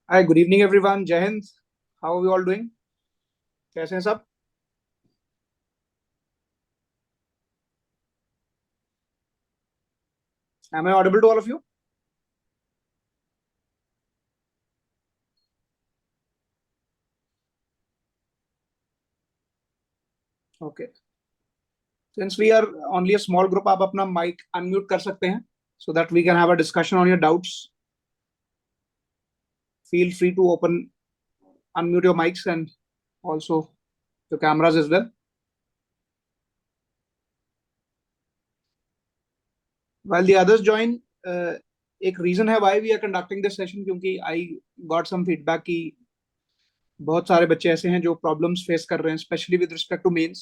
Hi, good evening everyone. Jai Hind. How are you all doing? कैसे हैं सब? Am I audible to all of you? Okay. Since we are only a small group, आप अपना mic unmute कर सकते हैं so that we can have a discussion on your doubts. Feel free to open unmute your mics and also your cameras as well. While the others join, एक reason है why we are conducting this session, क्योंकि I got some feedback कि बहुत सारे बच्चे ऐसे हैं जो प्रॉब्लम्स फेस कर रहे हैं, specially with respect to mains.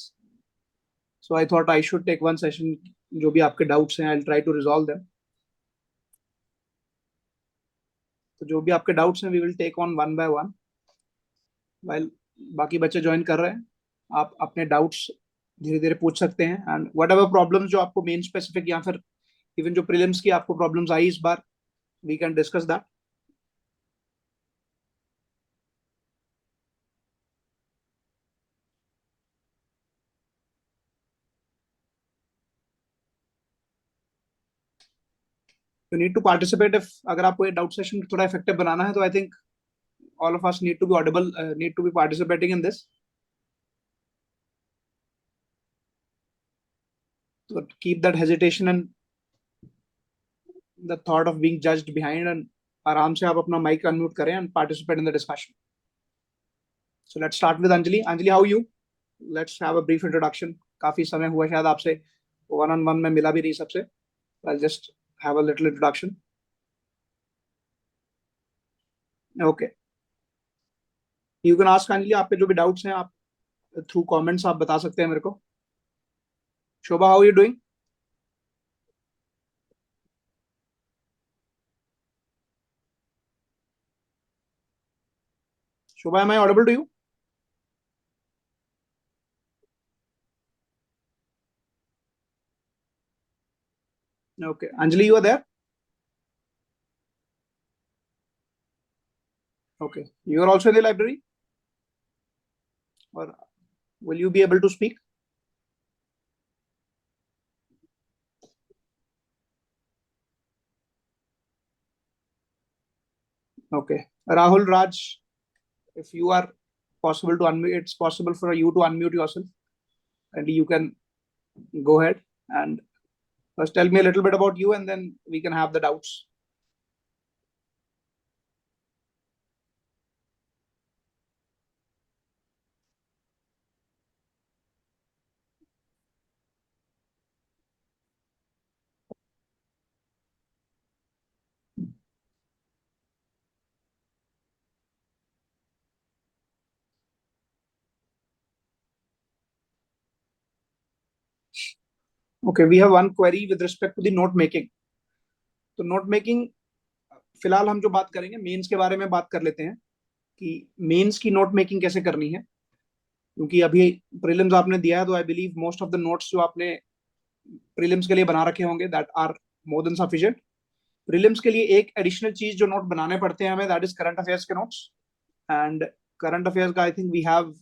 So I thought I should take one session. जो भी आपके डाउट्स हैं, I try to resolve them. तो जो भी आपके डाउट्स हैं, we will take on one by one. While बाकी बच्चे ज्वाइन कर रहे हैं, आप अपने डाउट्स धीरे धीरे पूछ सकते हैं। एंड वट एवर प्रॉब्लम्स जो आपको मेन स्पेसिफिक या फिर इवन जो प्रीलिम्स की आपको प्रॉब्लम्स आई इस बार, we can discuss that. You need to participate if, अगर आपको ये डाउट सेशन थोड़ा इफेक्टिव बनाना है, तो I think all of us need to be audible, need to be participating in this. तो keep that hesitation and the thought of being judged behind, and आराम से आप अपना माइक अनम्यूट करें and participate in the discussion. So let's start with Anjali. Anjali, how you? Let's have a brief introduction. काफी समय हुआ शायद आपसे वन ऑन वन में मिला भी नहीं सबसे। I just have a little introduction. Okay, you can ask Anjali. आपके जो भी डाउट्स हैं, आप थ्रू कमेंट्स आप बता सकते हैं मेरे को। Shobha, how you doing? Shobha, am I audible to you? Okay, Anjali, you are there? Okay, you are also in the library, or will you be able to speak? Okay, Rahul, Raj, if you are possible to unmute, it's possible for you to unmute yourself, and you can go ahead and first tell me a little bit about you, and then we can have the doubts. Okay, we have one query with respect to the note making. तो note making, फिलहाल हम जो बात करेंगे mains के बारे में बात कर लेते हैं कि मेंस की नोट मेकिंग कैसे करनी है। क्योंकि अभी प्रीलिम्स आपने दिया है, तो I believe most of the notes जो आपने प्रीलिम्स के लिए बना रखे होंगे, that are more than sufficient. Prelims के लिए एक एडिशनल चीज जो नोट बनाने पड़ते हैं हमें, दैट इज करंट अफेयर्स के नोट्स। एंड करंट अफेयर्स का आई थिंक वी हैव,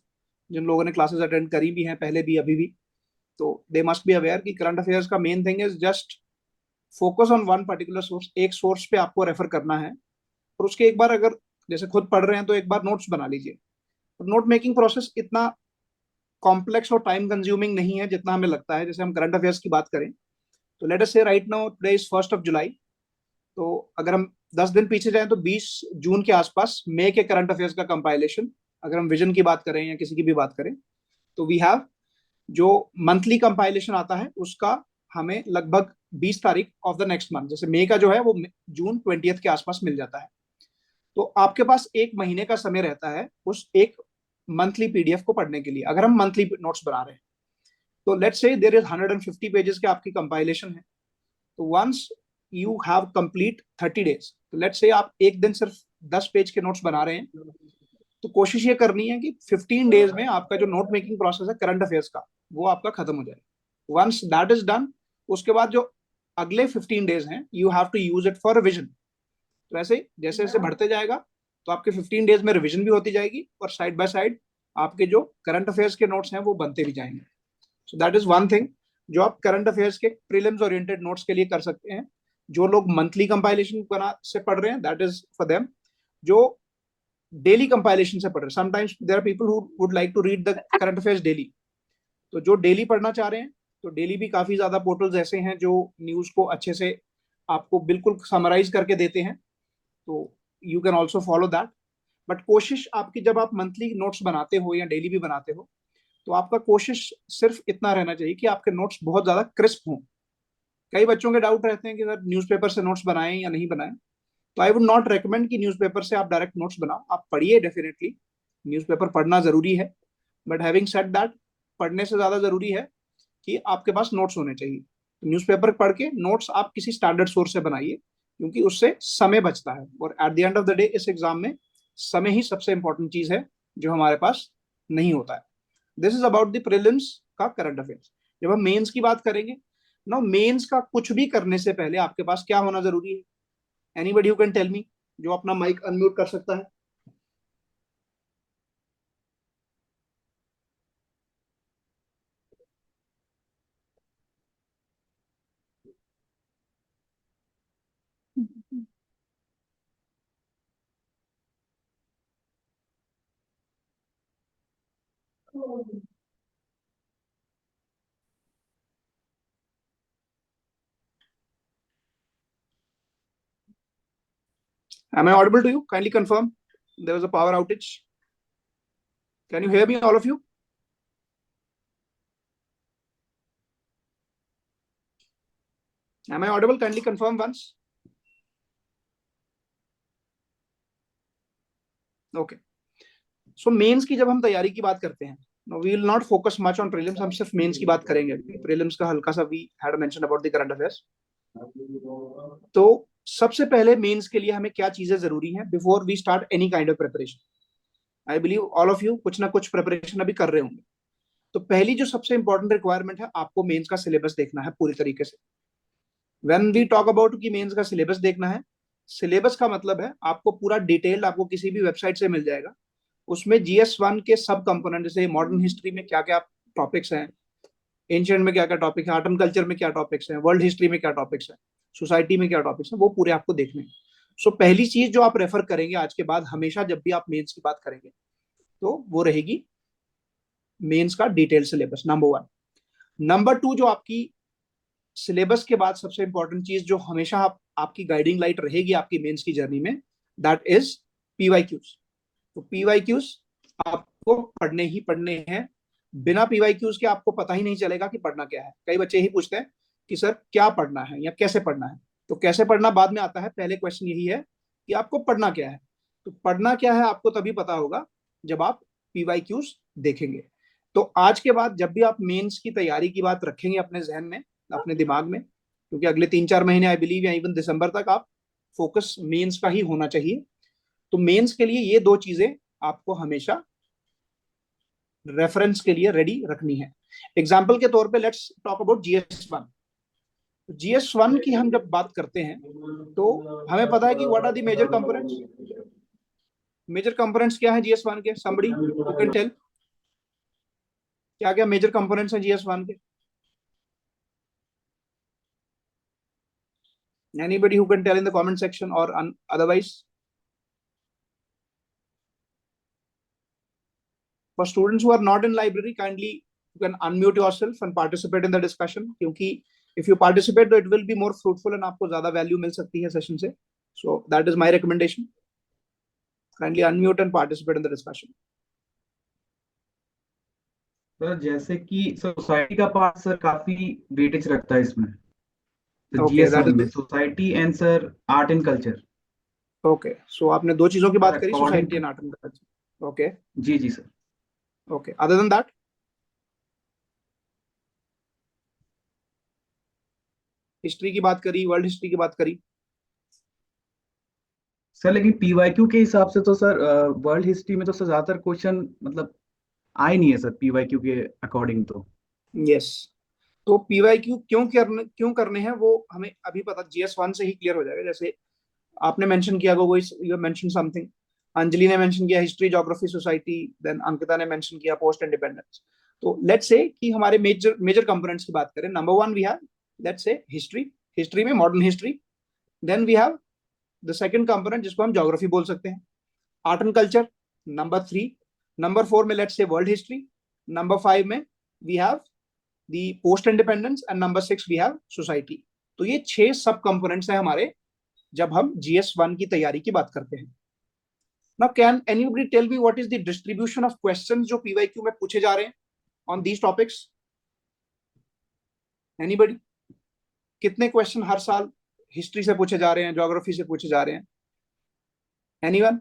जिन लोगों ने क्लासेस अटेंड करी भी हैं पहले भी अभी भी, तो दे मस्ट बी अवेयर कि करंट अफेयर्स का main thing is just focus on one particular source. एक सोर्स पे आपको रेफर करना है, और उसके एक बार अगर जैसे खुद पढ़ रहे हैं तो एक बार नोट्स बना लीजिए। नोट मेकिंग प्रोसेस इतना कॉम्प्लेक्स और टाइम कंज्यूमिंग नहीं है जितना हमें लगता है। जैसे हम करंट अफेयर्स की बात करें, तो लेट अस से राइट नाउ टुडे इज 1 जुलाई। तो अगर हम 10 दिन पीछे जाएं तो 20 जून के आसपास मई के करंट अफेयर्स का कंपाइलेशन, अगर हम विजन की बात करें या किसी की भी बात करें, तो वी हैव जो मंथली कंपाइलेशन आता है उसका हमें लगभग 20 तारीख ऑफ द नेक्स्ट मंथ, जैसे मई का जो है वो जून 20 के आसपास मिल जाता है। तो आपके पास एक महीने का समय रहता है उस एक मंथली पीडीएफ को पढ़ने के लिए, अगर हम मंथली नोट्स बना रहे हैं। तो लेट्स से देयर इज 150 पेजेस के आपकी कंपाइलेशन है। तो once you have complete 30 days, तो लेट्स से आप एक दिन सिर्फ 10 पेज के नोट्स बना रहे हैं, तो कोशिश ये करनी है कि 15 डेज में आपका जो नोट मेकिंग प्रोसेस है करंट अफेयर्स का, वो आपका खत्म हो जाए। वंस दैट इज डन, उसके बाद जो अगले 15 डेज हैं, you have to use it for revision. तो ऐसे जैसे जैसे बढ़ते जाएगा, तो आपके 15 डेज में रिवीजन भी होती जाएगी और साइड बाय साइड आपके जो करंट अफेयर्स के नोट्स हैं वो बनते भी जाएंगे. सो दैट इज वन थिंग जो आप करंट अफेयर्स के प्रीलिम्स ओरिएंटेड नोट्स के लिए कर सकते हैं. जो लोग मंथली कंपाइलेशन बना से पढ़ रहे हैं, दैट इज फॉर देम. जो डेली कंपाइलेशन से पढ़ रहे हैं, sometimes there are people who would like to read the current affairs daily. तो जो डेली पढ़ना चाह रहे हैं, तो डेली भी काफी ज्यादा पोर्टल्स ऐसे हैं जो न्यूज को अच्छे से आपको बिल्कुल समराइज करके देते हैं. तो you can also follow that. But कोशिश आपकी, जब आप मंथली नोट्स बनाते हो या डेली भी बनाते हो, तो आपका कोशिश सिर्फ इतना रहना चाहिए कि आपके नोट्स बहुत ज्यादा क्रिस्प हों. कई बच्चों के डाउट रहते हैं कि सर न्यूज़पेपर से नोट्स बनाएं या नहीं बनाएं. तो आई वुड नॉट रेकमेंड कि न्यूज़पेपर से आप डायरेक्ट नोट्स बनाओ. आप पढ़िए, डेफिनेटली न्यूज़पेपर पढ़ना जरूरी है, बट हैविंग सेड दैट, पढ़ने से ज्यादा जरूरी है कि आपके पास नोट्स होने चाहिए. तो न्यूज़पेपर पढ़ के नोट्स आप किसी स्टैंडर्ड सोर्स से बनाइए, क्योंकि उससे समय बचता है. और at the end of the day इस एग्जाम में समय ही सबसे इंपॉर्टेंट चीज है जो हमारे पास नहीं होता है. This is about the prelims का करंट अफेयर्स. जब हम मेंस की बात करेंगे, ना मेंस का कुछ भी करने से पहले आपके पास क्या होना जरूरी है? Anybody who can tell me, जो अपना माइक अनम्यूट कर सकता है. Am I audible to you? Kindly confirm. There was a power outage. Can you hear me, all of you? Am I audible? Kindly confirm once. Okay. So mains की जब हम तैयारी की बात करते हैं, we will not focus much on prelims. हम सिर्फ मेंस की बात करेंगे. प्रीलिम्स का हल्का सा we had mention about the current affairs. तो सबसे पहले मेंस के लिए हमें क्या चीजें जरूरी हैं before we start any kind of preparation? I believe all of you कुछ ना कुछ प्रिपरेशन अभी कर रहे होंगे. तो पहली जो सबसे इंपॉर्टेंट रिक्वायरमेंट है, आपको मेंस का सिलेबस देखना है पूरी तरीके से. व्हेन वी टॉक अबाउट कि मेंस का सिलेबस देखना है, सिलेबस का मतलब है आपको पूरा डिटेल्ड, आपको किसी भी वेबसाइट से मिल जाएगा. उसमें GS1 के सब कंपोनेंट, जैसे मॉडर्न हिस्ट्री में क्या क्या टॉपिक्स हैं, एंशियंट में क्या क्या टॉपिक है, आर्ट एंड कल्चर में क्या टॉपिक्स हैं, वर्ल्ड हिस्ट्री में क्या टॉपिक्स हैं, सोसाइटी में क्या टॉपिक्स हैं, वो पूरे आपको देखने हैं. सो पहली चीज जो आप रेफर करेंगे आज के बाद हमेशा जब भी आप मेंस की बात करेंगे, तो वो रहेगी मेंस का detail syllabus, number one. Number two, जो आपकी सिलेबस के बाद सबसे इंपॉर्टेंट चीज जो हमेशा आपकी गाइडिंग लाइट रहेगी आपकी मेंस की जर्नी में, दैट इज PYQs. तो PYQs आपको पढ़ने ही पढ़ने हैं. बिना PYQs के आपको पता ही नहीं चलेगा कि पढ़ना क्या है. कई बच्चे ही पूछते हैं कि सर क्या पढ़ना है या कैसे पढ़ना है. तो कैसे पढ़ना बाद में आता है, पहले क्वेश्चन यही है कि आपको पढ़ना क्या है. तो पढ़ना क्या है आपको तभी पता होगा जब आप PYQs देखेंगे. तो आज के बाद जब भी आप मेंस की तैयारी की बात रखेंगे अपने जहन में, अपने दिमाग में, क्योंकि अगले 3-4 महीने आई बिलीव या इवन दिसंबर तक आप फोकस मेंस का ही होना चाहिए. तो मेंस के लिए ये दो चीजें आपको हमेशा रेफरेंस के लिए रेडी रखनी है. एग्जाम्पल के तौर पे let's talk about GS1. GS1 की हम जब बात करते हैं तो हमें पता है कि what are the major components. Major components क्या है GS1 के? समबडी हु कैन टेल, क्या क्या मेजर कंपोनेंट्स हैं GS1 के? Anybody who can tell in the comment section or otherwise? For students who are not in library, kindly you can unmute yourself and participate in the discussion. क्योंकि if you participate, it will be more fruitful and आपको ज़्यादा value मिल सकती है session से. So that is my recommendation. Kindly unmute and participate in the discussion. Sir जैसे कि society का part sir काफी वेटेज रखता है इसमें. तो Okay, that GS1 is में society and sir art and culture. okay. So आपने दो चीजों की सर बात करी, according society to, and art and culture. Okay, जी जी sir. okay. Other than that, history की बात करी, वर्ल्ड हिस्ट्री की बात करी. सर लेकिन PYQ के हिसाब से तो सर वर्ल्ड हिस्ट्री में तो सर ज्यादातर क्वेश्चन मतलब आए नहीं है सर PYQ के अकॉर्डिंग तो. Yes. तो PYQ क्यों करने हैं वो हमें अभी पता GS1 से ही क्लियर हो जाएगा. जैसे आपने मेंशन किया, कोई यू मेंशन समथिंग अंजलि ने मेंशन किया history, geography, society, then Ankita ने मेंशन किया पोस्ट इंडिपेंडेंस। तो लेट्स से कि हमारे मेजर मेजर कंपोनेंट्स की बात करें, number one we have let's say history, history में modern history. Then we have the second component जिसको हम ज्योग्राफी बोल सकते हैं, art and culture, number three. Number four में let's say world history. Number five में we have the post independence and number six we have society. तो ये 6 सब कंपोनेंट्स हैं हमारे जब हम GS1 की तैयारी की बात करते हैं। Now can anybody tell me what is the distribution of questions जो PYQ में पूछे जा रहे हैं ऑन दीज टॉपिक्स? एनीबॉडी? कितने क्वेश्चन हर साल हिस्ट्री से पूछे जा रहे हैं, ज्योग्राफी से पूछे जा रहे हैं? एनीवन?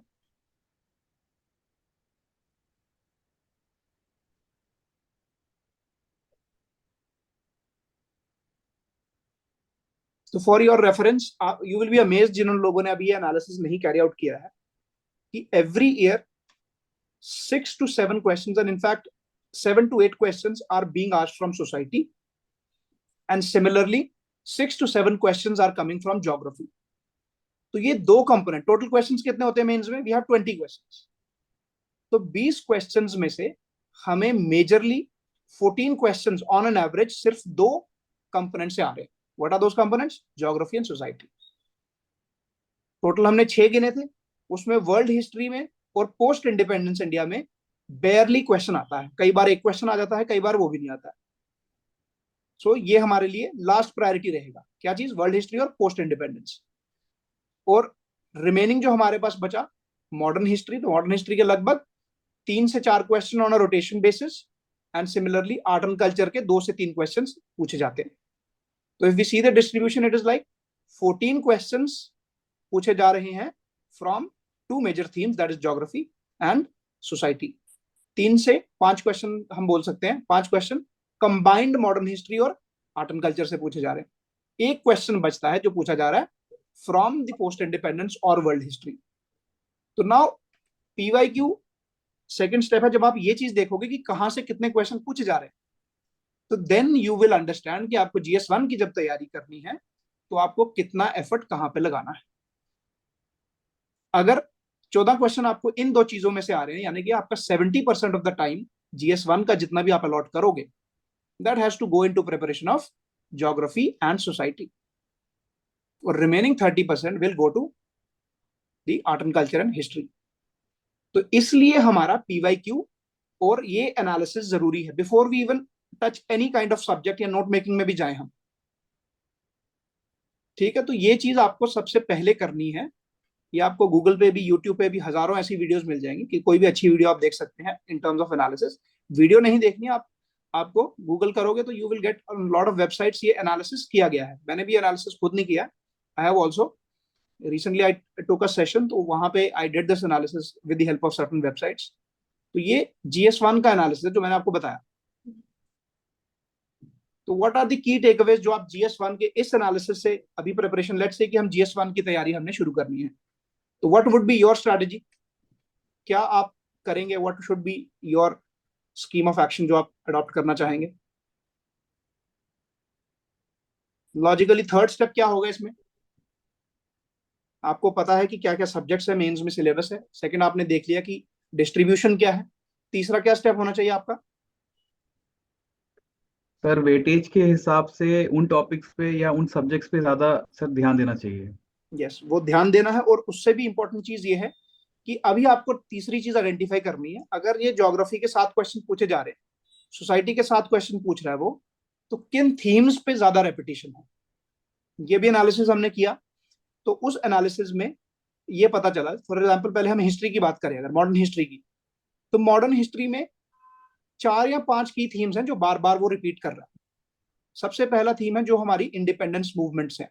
तो for your reference you will be amazed, जिन लोगों ने अभी ये एनालिसिस नहीं कैरी आउट किया है, कि every year 6 to 7 questions, and in fact 7 to 8 questions are being asked from society, and similarly 6 to 7 questions are coming from geography. तो ये दो कंपोनेंट, टोटल क्वेश्चंस कितने होते हैं मेंस में? We have 20 questions. तो 20 क्वेश्चंस में से हमें majorly 14 questions on an average सिर्फ दो कंपोनेंट से आ रहे हैं। What are those components? Geography and society. Total हमने 6 गिने थे, उसमें वर्ल्ड हिस्ट्री में और पोस्ट इंडिपेंडेंस इंडिया में बेयरली क्वेश्चन आता है, कई बार एक क्वेश्चन आ जाता है, कई बार वो भी नहीं आता है। सो ये हमारे लिए लास्ट प्रायोरिटी रहेगा, क्या चीज? वर्ल्ड हिस्ट्री और पोस्ट इंडिपेंडेंस। और रिमेनिंग जो हमारे पास बचा मॉडर्न हिस्ट्री, तो मॉडर्न हिस्ट्री के लगभग 3 से 4 question on a rotation basis, and similarly art and culture के 2 से 3 क्वेश्चन पूछे जाते हैं। तो if we see the distribution, it is like 14 question पूछे जा रहे हैं from two major themes, that is geography and society. 3 से 5 क्वेश्चन हम बोल सकते हैं, 5 क्वेश्चन कंबाइंड मॉडर्न हिस्ट्री और आर्ट एंड कल्चर से पूछे जा रहे हैं। एक क्वेश्चन बचता है जो पूछा जा रहा है फ्रॉम द पोस्ट इंडिपेंडेंस और वर्ल्ड हिस्ट्री। तो नाउ PYQ सेकंड स्टेप है, जब आप ये चीज देखोगे कि कहां से कितने क्वेश्चन पूछे जा रहे हैं, तो देन यू विल अंडरस्टैंड कि आपको GS1 की जब तैयारी करनी है तो आपको कितना एफर्ट कहां पे लगाना है। अगर 14 क्वेश्चन आपको इन दो चीजों में से आ रहे हैं, यानी कि आपका 70% ऑफ द टाइम GS1 का जितना भी आप अलॉट करोगे, that has to go into preparation of geography and society, और remaining 30% will go to the art and culture and history. तो इसलिए हमारा PYQ और ये एनालिसिस जरूरी है before we even touch any kind of subject या नोट मेकिंग में भी जाए हम। ठीक है, तो ये चीज आपको सबसे पहले करनी है। ये आपको गूगल पे भी, यूट्यूब पे भी हजारों ऐसी वीडियोस मिल जाएंगी कि कोई भी अच्छी वीडियो आप देख सकते हैं इन टर्म्स ऑफ एनालिसिस। वीडियो नहीं देखनी आप, आपको गूगल करोगे तो you will get lot of websites, ये एनालिसिस किया गया है। मैंने भी एनालिसिस खुद नहीं किया, I have also recently I took a session, तो वहां पे I did this analysis with the help of certain websites. तो ये GS1 का एनालिसिस है जो मैंने आपको बताया। तो what are the key takeaways जो आप GS1 के इस एनालिसिस से अभी प्रिपरेशन, लेट्स से कि हम GS1 की तैयारी हमने शुरू करनी है, तो what would be your strategy? क्या आप करेंगे? What should be your scheme of action जो आप अडॉप्ट करना चाहेंगे? लॉजिकली थर्ड स्टेप क्या होगा इसमें? आपको पता है कि क्या क्या सब्जेक्ट्स है मेंस में, सिलेबस है। सेकंड, आपने देख लिया कि डिस्ट्रीब्यूशन क्या है। तीसरा क्या स्टेप होना चाहिए आपका? सर वेटेज के हिसाब से उन टॉपिक्स पे या उन सब्जेक्ट्स पे ज्यादा सर ध्यान देना चाहिए। यस, वो ध्यान देना है। और उससे भी इंपॉर्टेंट चीज ये है कि अभी आपको तीसरी चीज आइडेंटिफाई करनी है। अगर ये ज्योग्राफी के 7 क्वेश्चन पूछे जा रहे हैं, सोसाइटी के 7 क्वेश्चन पूछ रहा है वो, तो किन थीम्स पे ज्यादा रेपिटेशन है, ये भी एनालिसिस हमने किया। तो उस एनालिसिस में ये पता चला, फॉर एग्जाम्पल पहले हम हिस्ट्री की बात करें, अगर मॉडर्न हिस्ट्री की, तो मॉडर्न हिस्ट्री में 4 या 5 की थीम्स हैं जो बार बार वो रिपीट कर रहा है। सबसे पहला थीम है जो हमारी इंडिपेंडेंस मूवमेंट्स हैं,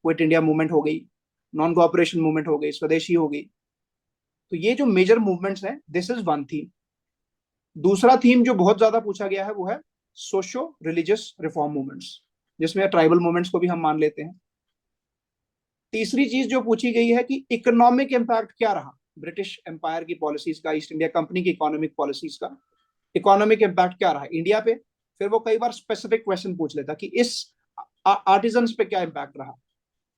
क्विट इंडिया मूवमेंट हो गई, नॉन कोऑपरेशन मूवमेंट हो गई, स्वदेशी हो गई। तो ये जो मेजर मूवमेंट्स हैं, दिस इज वन थीम। दूसरा थीम जो बहुत ज्यादा पूछा गया है वो है सोशो रिलीजियस रिफॉर्म मूवमेंट्स, जिसमें ट्राइबल मूवमेंट्स को भी हम मान लेते हैं। तीसरी चीज जो पूछी गई है कि इकोनॉमिक इंपैक्ट क्या रहा ब्रिटिश एम्पायर की पॉलिसीज का, ईस्ट इंडिया कंपनी की इकोनॉमिक पॉलिसीज का, इकोनॉमिक इंपैक्ट क्या रहा इंडिया पे। फिर वो कई बार स्पेसिफिक क्वेश्चन पूछ लेता कि इस आर्टिजन्स पे क्या इंपैक्ट रहा,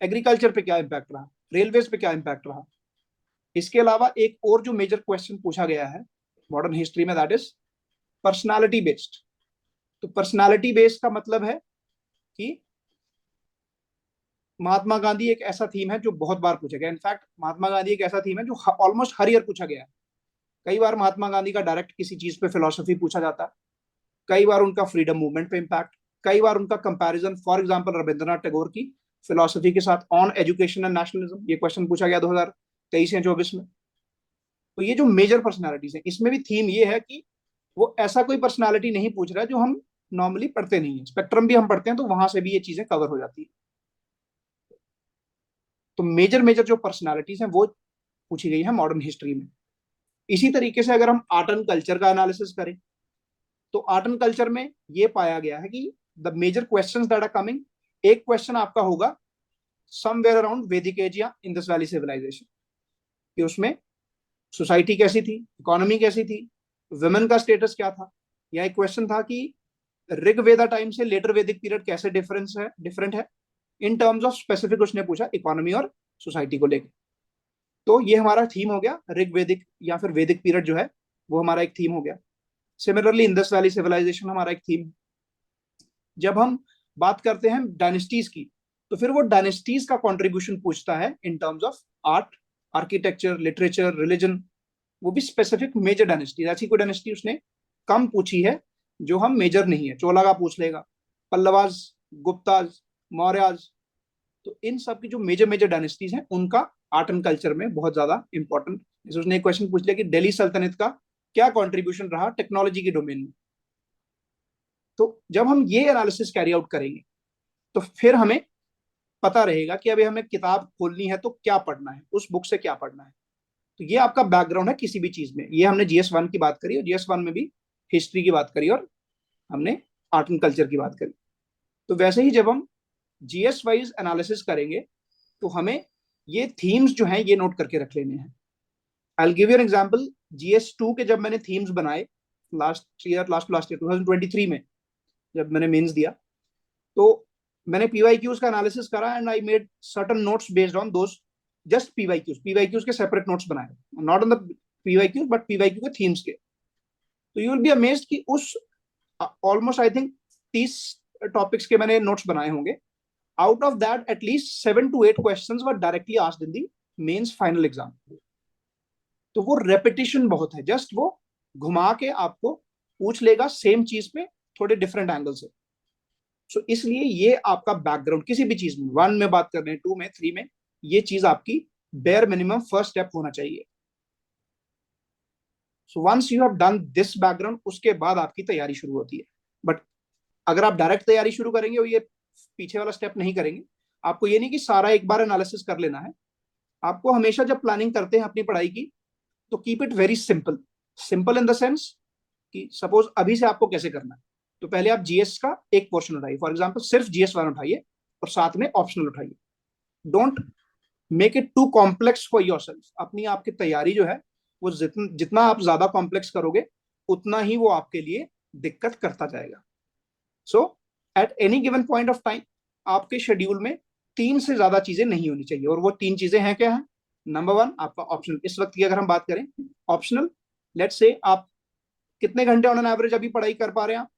एग्रीकल्चर पे क्या इंपैक्ट रहा, रेलवेज पे क्या इंपैक्ट रहा, इसके अलावा एक और जो मेजर क्वेश्चन पूछा गया है मॉडर्न हिस्ट्री में, दैट इज पर्सनालिटी बेस्ड। तो पर्सनालिटी बेस्ड का मतलब है कि महात्मा गांधी एक ऐसा थीम है जो बहुत बार पूछा गया। इनफैक्ट महात्मा गांधी एक ऐसा थीम है जो ऑलमोस्ट हर ईयर पूछा गया है। कई बार महात्मा गांधी का डायरेक्ट किसी चीज पे फिलोसफी पूछा जाता है, कई बार उनका फ्रीडम मूवमेंट पे इम्पैक्ट, कई बार उनका comparison for example Rabindranath Tagore की फिलोसफी के साथ ऑन एजुकेशन एंड नेशनलिज्म, ये क्वेश्चन पूछा गया 2023 या 24 में। तो ये जो मेजर पर्सनालिटीज है, इसमें भी थीम ये है कि वो ऐसा कोई पर्सनालिटी नहीं पूछ रहा है जो हम नॉर्मली पढ़ते नहीं है। स्पेक्ट्रम भी हम पढ़ते हैं तो वहां से भी ये चीजें कवर हो जाती है। तो मेजर मेजर जो पर्सनालिटीज हैं वो पूछी गई है मॉडर्न हिस्ट्री में। इसी तरीके से अगर हम आर्ट एंड कल्चर का एनालिसिस करें तो आर्ट एंड कल्चर में ये पाया गया है कि the major questions that are coming, एक क्वेश्चन आपका होगा समवेयर अराउंड वैदिक एज या इंडस वैली सिविलाइजेशन, कि उसमें सोसाइटी कैसी थी, इकोनॉमी कैसी थी, वुमेन का स्टेटस क्या था। या एक क्वेश्चन था कि ऋग्वेदा टाइम से लेटर वैदिक पीरियड कैसे डिफरेंट है इन टर्म्स ऑफ स्पेसिफिक, उसने पूछा इकोनॉमी और सोसाइटी को लेकर। तो ये हमारा थीम हो गया, ऋग्वेदिक या फिर वैदिक पीरियड जो है वो हमारा एक थीम हो गया। सिमिलरली इंडस वैली सिविलाइजेशन हमारा एक थीम। जब हम बात करते हैं डायनेस्टीज की, तो फिर वो डायनेस्टीज का कंट्रीब्यूशन पूछता है in terms of art, architecture, literature, religion, वो भी स्पेसिफिक मेजर डायनेस्टी। ऐसी कोई डायनेस्टी उसने कम पूछी है जो हम मेजर नहीं है। चोला का पूछ लेगा, पल्लवाज, गुप्ताज, मौर्याज। तो इन सब की जो मेजर मेजर डायनेस्टीज हैं उनका आर्ट एंड कल्चर में बहुत ज्यादा इंपॉर्टेंट। जैसे उसने एक क्वेश्चन पूछ लिया कि दिल्ली सल्तनत का क्या कंट्रीब्यूशन रहा टेक्नोलॉजी के डोमेन में। तो जब हम ये एनालिसिस कैरी आउट करेंगे तो फिर हमें पता रहेगा कि अभी हमें किताब खोलनी है तो क्या पढ़ना है, उस बुक से क्या पढ़ना है। तो ये आपका बैकग्राउंड है किसी भी चीज में। ये हमने GS1 की बात करी और GS1 में भी हिस्ट्री की बात करी और हमने आर्ट एंड कल्चर की बात करी। तो वैसे ही जब हम GS वाइज एनालिसिस करेंगे तो हमें ये थीम्स जो हैं ये नोट करके रख लेने हैं। I will give you an example. GS2 के जब मैंने थीम्स बनाए लास्ट ईयर 2023 में, जब मैंने मेंस दिया, तो मैंने PYQs का एनालिसिस करा and I made certain notes based on those, just PYQs के सेपरेट नोट्स बनाए, not on the PYQs but PYQ के थीम्स के। तो यू विल बी अमेज्ड कि उस ऑलमोस्ट आई थिंक 30 टॉपिक्स के मैंने नोट्स बनाए होंगे। Out of that at least 7 to 8 questions were directly asked in the mains final exam. तो वो रेपिटेशन बहुत है, जस्ट वो घुमा के आपको पूछ लेगा सेम चीज पे थोड़े डिफरेंट एंगल से। सो इसलिए ये आपका बैकग्राउंड किसी भी चीज में, 1 में बात कर रहे हैं, 2 में, 3 में, ये चीज आपकी बेयर मिनिमम फर्स्ट स्टेप होना चाहिए। So once you have done this background, उसके बाद आपकी तैयारी शुरू होती है। बट अगर आप डायरेक्ट तैयारी शुरू करेंगे और ये पीछे वाला स्टेप नहीं करेंगे, आपको ये नहीं कि सारा एक बार एनालिसिस कर लेना है। आपको हमेशा जब प्लानिंग करते हैं अपनी पढ़ाई की तो keep it very simple. Simple in the sense कि सपोज अभी से आपको कैसे करना है, तो पहले आप GS का एक पोर्शन उठाइए, फॉर एग्जाम्पल सिर्फ GS1 उठाइए और साथ में ऑप्शनल उठाइए। Don't make it too complex for yourself. अपनी आपकी तैयारी जो है वो जितना आप ज्यादा कॉम्प्लेक्स करोगे उतना ही वो आपके लिए दिक्कत करता जाएगा। So at any given point of time आपके शेड्यूल में 3 से ज्यादा चीजें नहीं होनी चाहिए, और वो 3 चीजें हैं क्या है। नंबर 1 आपका ऑप्शनल। इस वक्त की अगर हम बात करें ऑप्शनल, लेट्स से आप कितने घंटे ऑन एन एवरेज अभी पढ़ाई कर पा रहे हैं आप,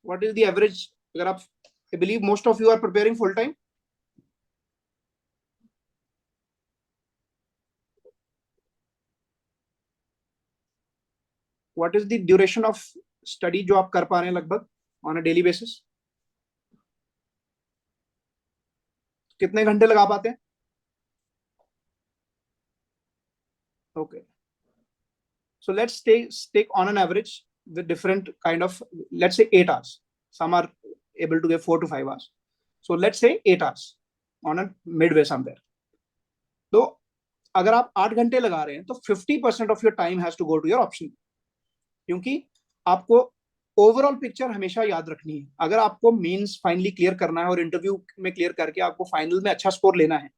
व्हाट इज द एवरेज। अगर आप, I believe most of you are preparing full time, what is the duration of study जो आप कर पा रहे हैं लगभग ऑन अ डेली बेसिस, कितने घंटे लगा पाते हैं। Okay, so let's take on an average with different kind of, let's say 8 hours. Some are able to give 4 to 5 hours. So let's say 8 hours on a midway somewhere. तो अगर आप 8 घंटे लगा रहे हैं तो 50% of your time has to go to your option, क्योंकि आपको ओवरऑल पिक्चर हमेशा याद रखनी है। अगर आपको मेंस फाइनली क्लियर करना है और इंटरव्यू में क्लियर करके आपको फाइनल में अच्छा स्कोर लेना है,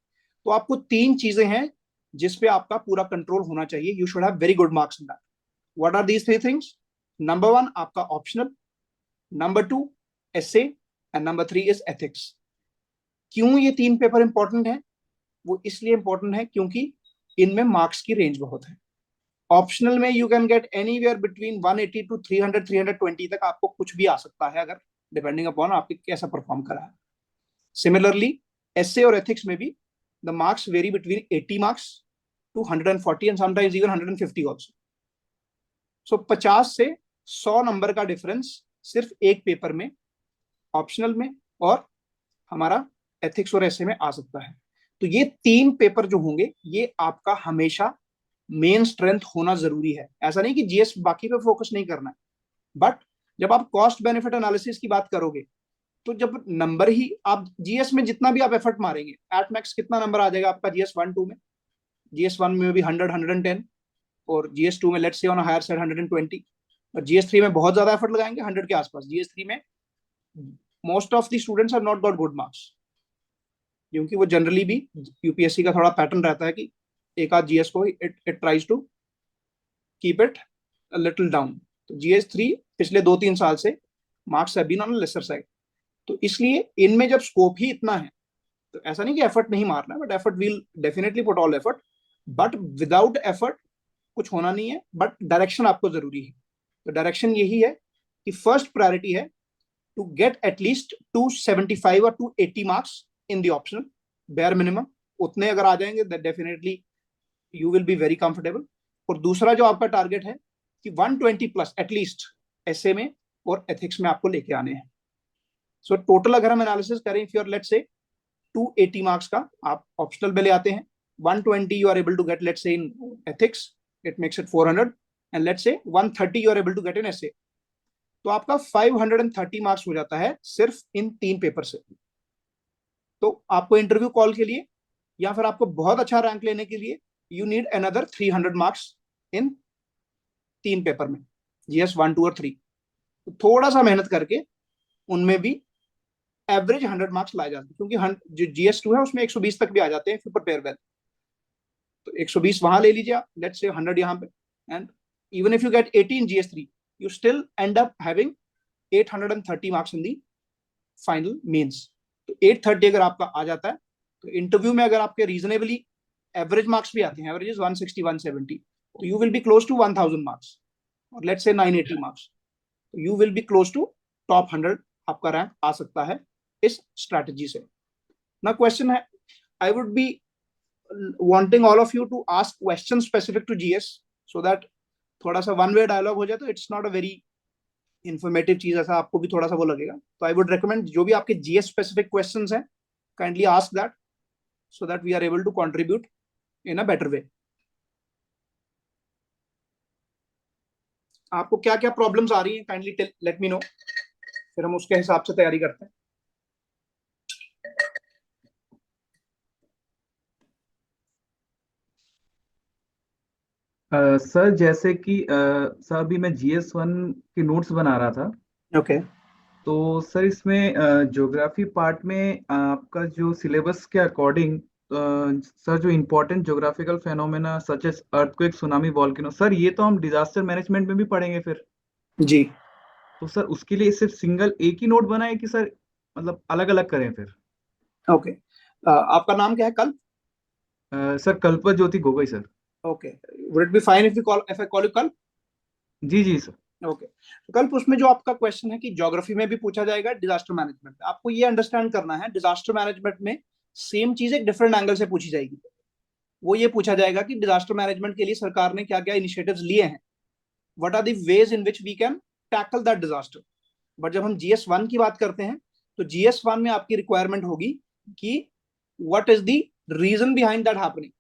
तो आपको 3 चीजें हैं जिसपे आपका पूरा कंट्रोल होना चाहिए। You should have very good marks in that. What are these 3 things. Number 1 आपका optional, number 2 essay, and number 3 is ethics. क्यों ये 3 पेपर इंपॉर्टेंट है। वो इसलिए इंपॉर्टेंट है क्योंकि इनमें मार्क्स की रेंज बहुत है। ऑप्शनल में you can get anywhere between 180 to 300 320 तक आपको कुछ भी आ सकता है, अगर डिपेंडिंग अपॉन आपके कैसा परफॉर्म करा है। सिमिलरली एसए और एथिक्स में भी the marks vary between 80 marks to 140 and sometimes even 150 also. So 50 से 100 नंबर का डिफरेंस सिर्फ एक पेपर में, ऑप्शनल में और हमारा एथिक्स और एसए में आ सकता है। तो ये 3 पेपर जो होंगे ये आपका हमेशा मेन स्ट्रेंथ होना जरूरी है। ऐसा नहीं कि जीएस बाकी पे फोकस नहीं करना है, बट जब आप कॉस्ट बेनिफिट एनालिसिस की बात करोगे तो जब नंबर ही आप जीएस में जितना भी आप एफर्ट मारेंगे, एट मैक्स कितना नंबर आ जाएगा आपका जीएस 1 2 में? जीएस 1 में भी 100 110 और जीएस 2 में लेट्स से ऑन हायर साइड 120 और जीएस 3 में बहुत ज्यादा एफर्ट लगाएंगे 100 के आसपास। जीएस 3 में most of the students have not got good marks, क्योंकि वो जनरली भी यूपीएससी का थोड़ा पैटर्न रहता है कि एक आध जीएस को it tries to keep it a little down. तो जीएस 3 पिछले 2-3 साल से marks have been on lesser side. तो इसलिए इनमें जब स्कोप ही इतना है तो ऐसा नहीं कि एफर्ट नहीं मारना है, but effort will definitely put all effort, but without effort कुछ होना नहीं है, बट डायरेक्शन आपको जरूरी है। तो डायरेक्शन यही है कि फर्स्ट प्रायोरिटी है टू गेट एटलीस्ट 275 और 280 marks in the optional, bare minimum उतने अगर आ जाएंगे that definitely you will be very comfortable. और दूसरा जो आपका टारगेट है कि 120 प्लस एटलीस्ट एसए में और एथिक्स में आपको लेके आने हैं। सो टोटल अगर हम एनालिसिस करें, if you are let's say 280 marks का आप ऑप्शनल में ले आते हैं, 120 you are able to get let's say in ethics, it makes it 400 and let's say 130 you are able to get in essay, तो आपका 530 मार्क्स हो जाता है सिर्फ इन 3 पेपर से। तो आपको इंटरव्यू कॉल के लिए या फिर आपको बहुत अच्छा रैंक लेने के लिए you need another 300 marks in 3 paper में, जीएस 1 2 और 3। तो थोड़ा सा मेहनत करके उनमें भी एवरेज 100 मार्क्स लाए जाते हैं, क्योंकि जो जीएस 2 है उसमें 120 तक भी आ जाते हैं इफ यू प्रिपेयर वेल। तो 120 वहां ले लीजिए आप, लेट्स से 100 यहाँ पे, and even if you get 80 in GS 3 you still end up having 830 marks in the final mains. तो 830 अगर आपका आ जाता है तो इंटरव्यू में अगर आपके रीजनेबली एवरेज मार्क्स भी आते हैं, एवरेज इज 160 170, तो you will be close to 1000 marks और लेट्स से 980 मार्क्स, तो you will be close to top 100 आपका रैंक आ सकता है इस स्ट्रैटेजी से। ना क्वेश्चन है, I would be wanting all of you to ask questions specific to GS so that थोड़ा सा वन वे डायलॉग हो जाए तो it's not a very informative चीज, ऐसा आपको भी थोड़ा सा वो लगेगा। तो आई वुड रिकमेंड जो भी आपके जीएस स्पेसिफिक क्वेश्चंस हैं kindly ask that so that we are able to contribute in a better way. आपको क्या क्या प्रॉब्लम्स आ रही हैं काइंडली लेट मी नो, फिर हम उसके हिसाब से तैयारी करते हैं। सर जैसे कि सर अभी मैं GS1 के नोट्स बना रहा था, ओके तो सर इसमें ज्योग्राफी पार्ट में आपका जो सिलेबस के अकॉर्डिंग सर जो important geographical phenomena such as earthquake tsunami volcano, sir ये तो हम डिजास्टर मैनेजमेंट में भी पढ़ेंगे फिर। जी। तो सर उसके लिए सिर्फ सिंगल एक ही नोट बनाए कि सर मतलब अलग अलग करें फिर? ओके आपका नाम क्या है? Kal sir Kalpat Jyoti Gogoi sir. Okay, would it be fine if I call you Kal? जी जी सर। ओके तो कल उसमें जो आपका क्वेश्चन है कि ज्योग्राफी में भी पूछा जाएगा, डिजास्टर मैनेजमेंट में आपको ये अंडरस्टैंड करना है, डिजास्टर मैनेजमेंट में सेम चीज एक डिफरेंट एंगल से पूछी जाएगी। वो ये पूछा जाएगा कि डिजास्टर मैनेजमेंट के लिए सरकार ने क्या क्या इनिशिएटिव्स लिए हैं, what are the ways in which we can tackle that disaster. But जब हम GS1 की बात करते हैं तो GS1 में आपकी रिक्वायरमेंट होगी कि what is the reason behind that happening.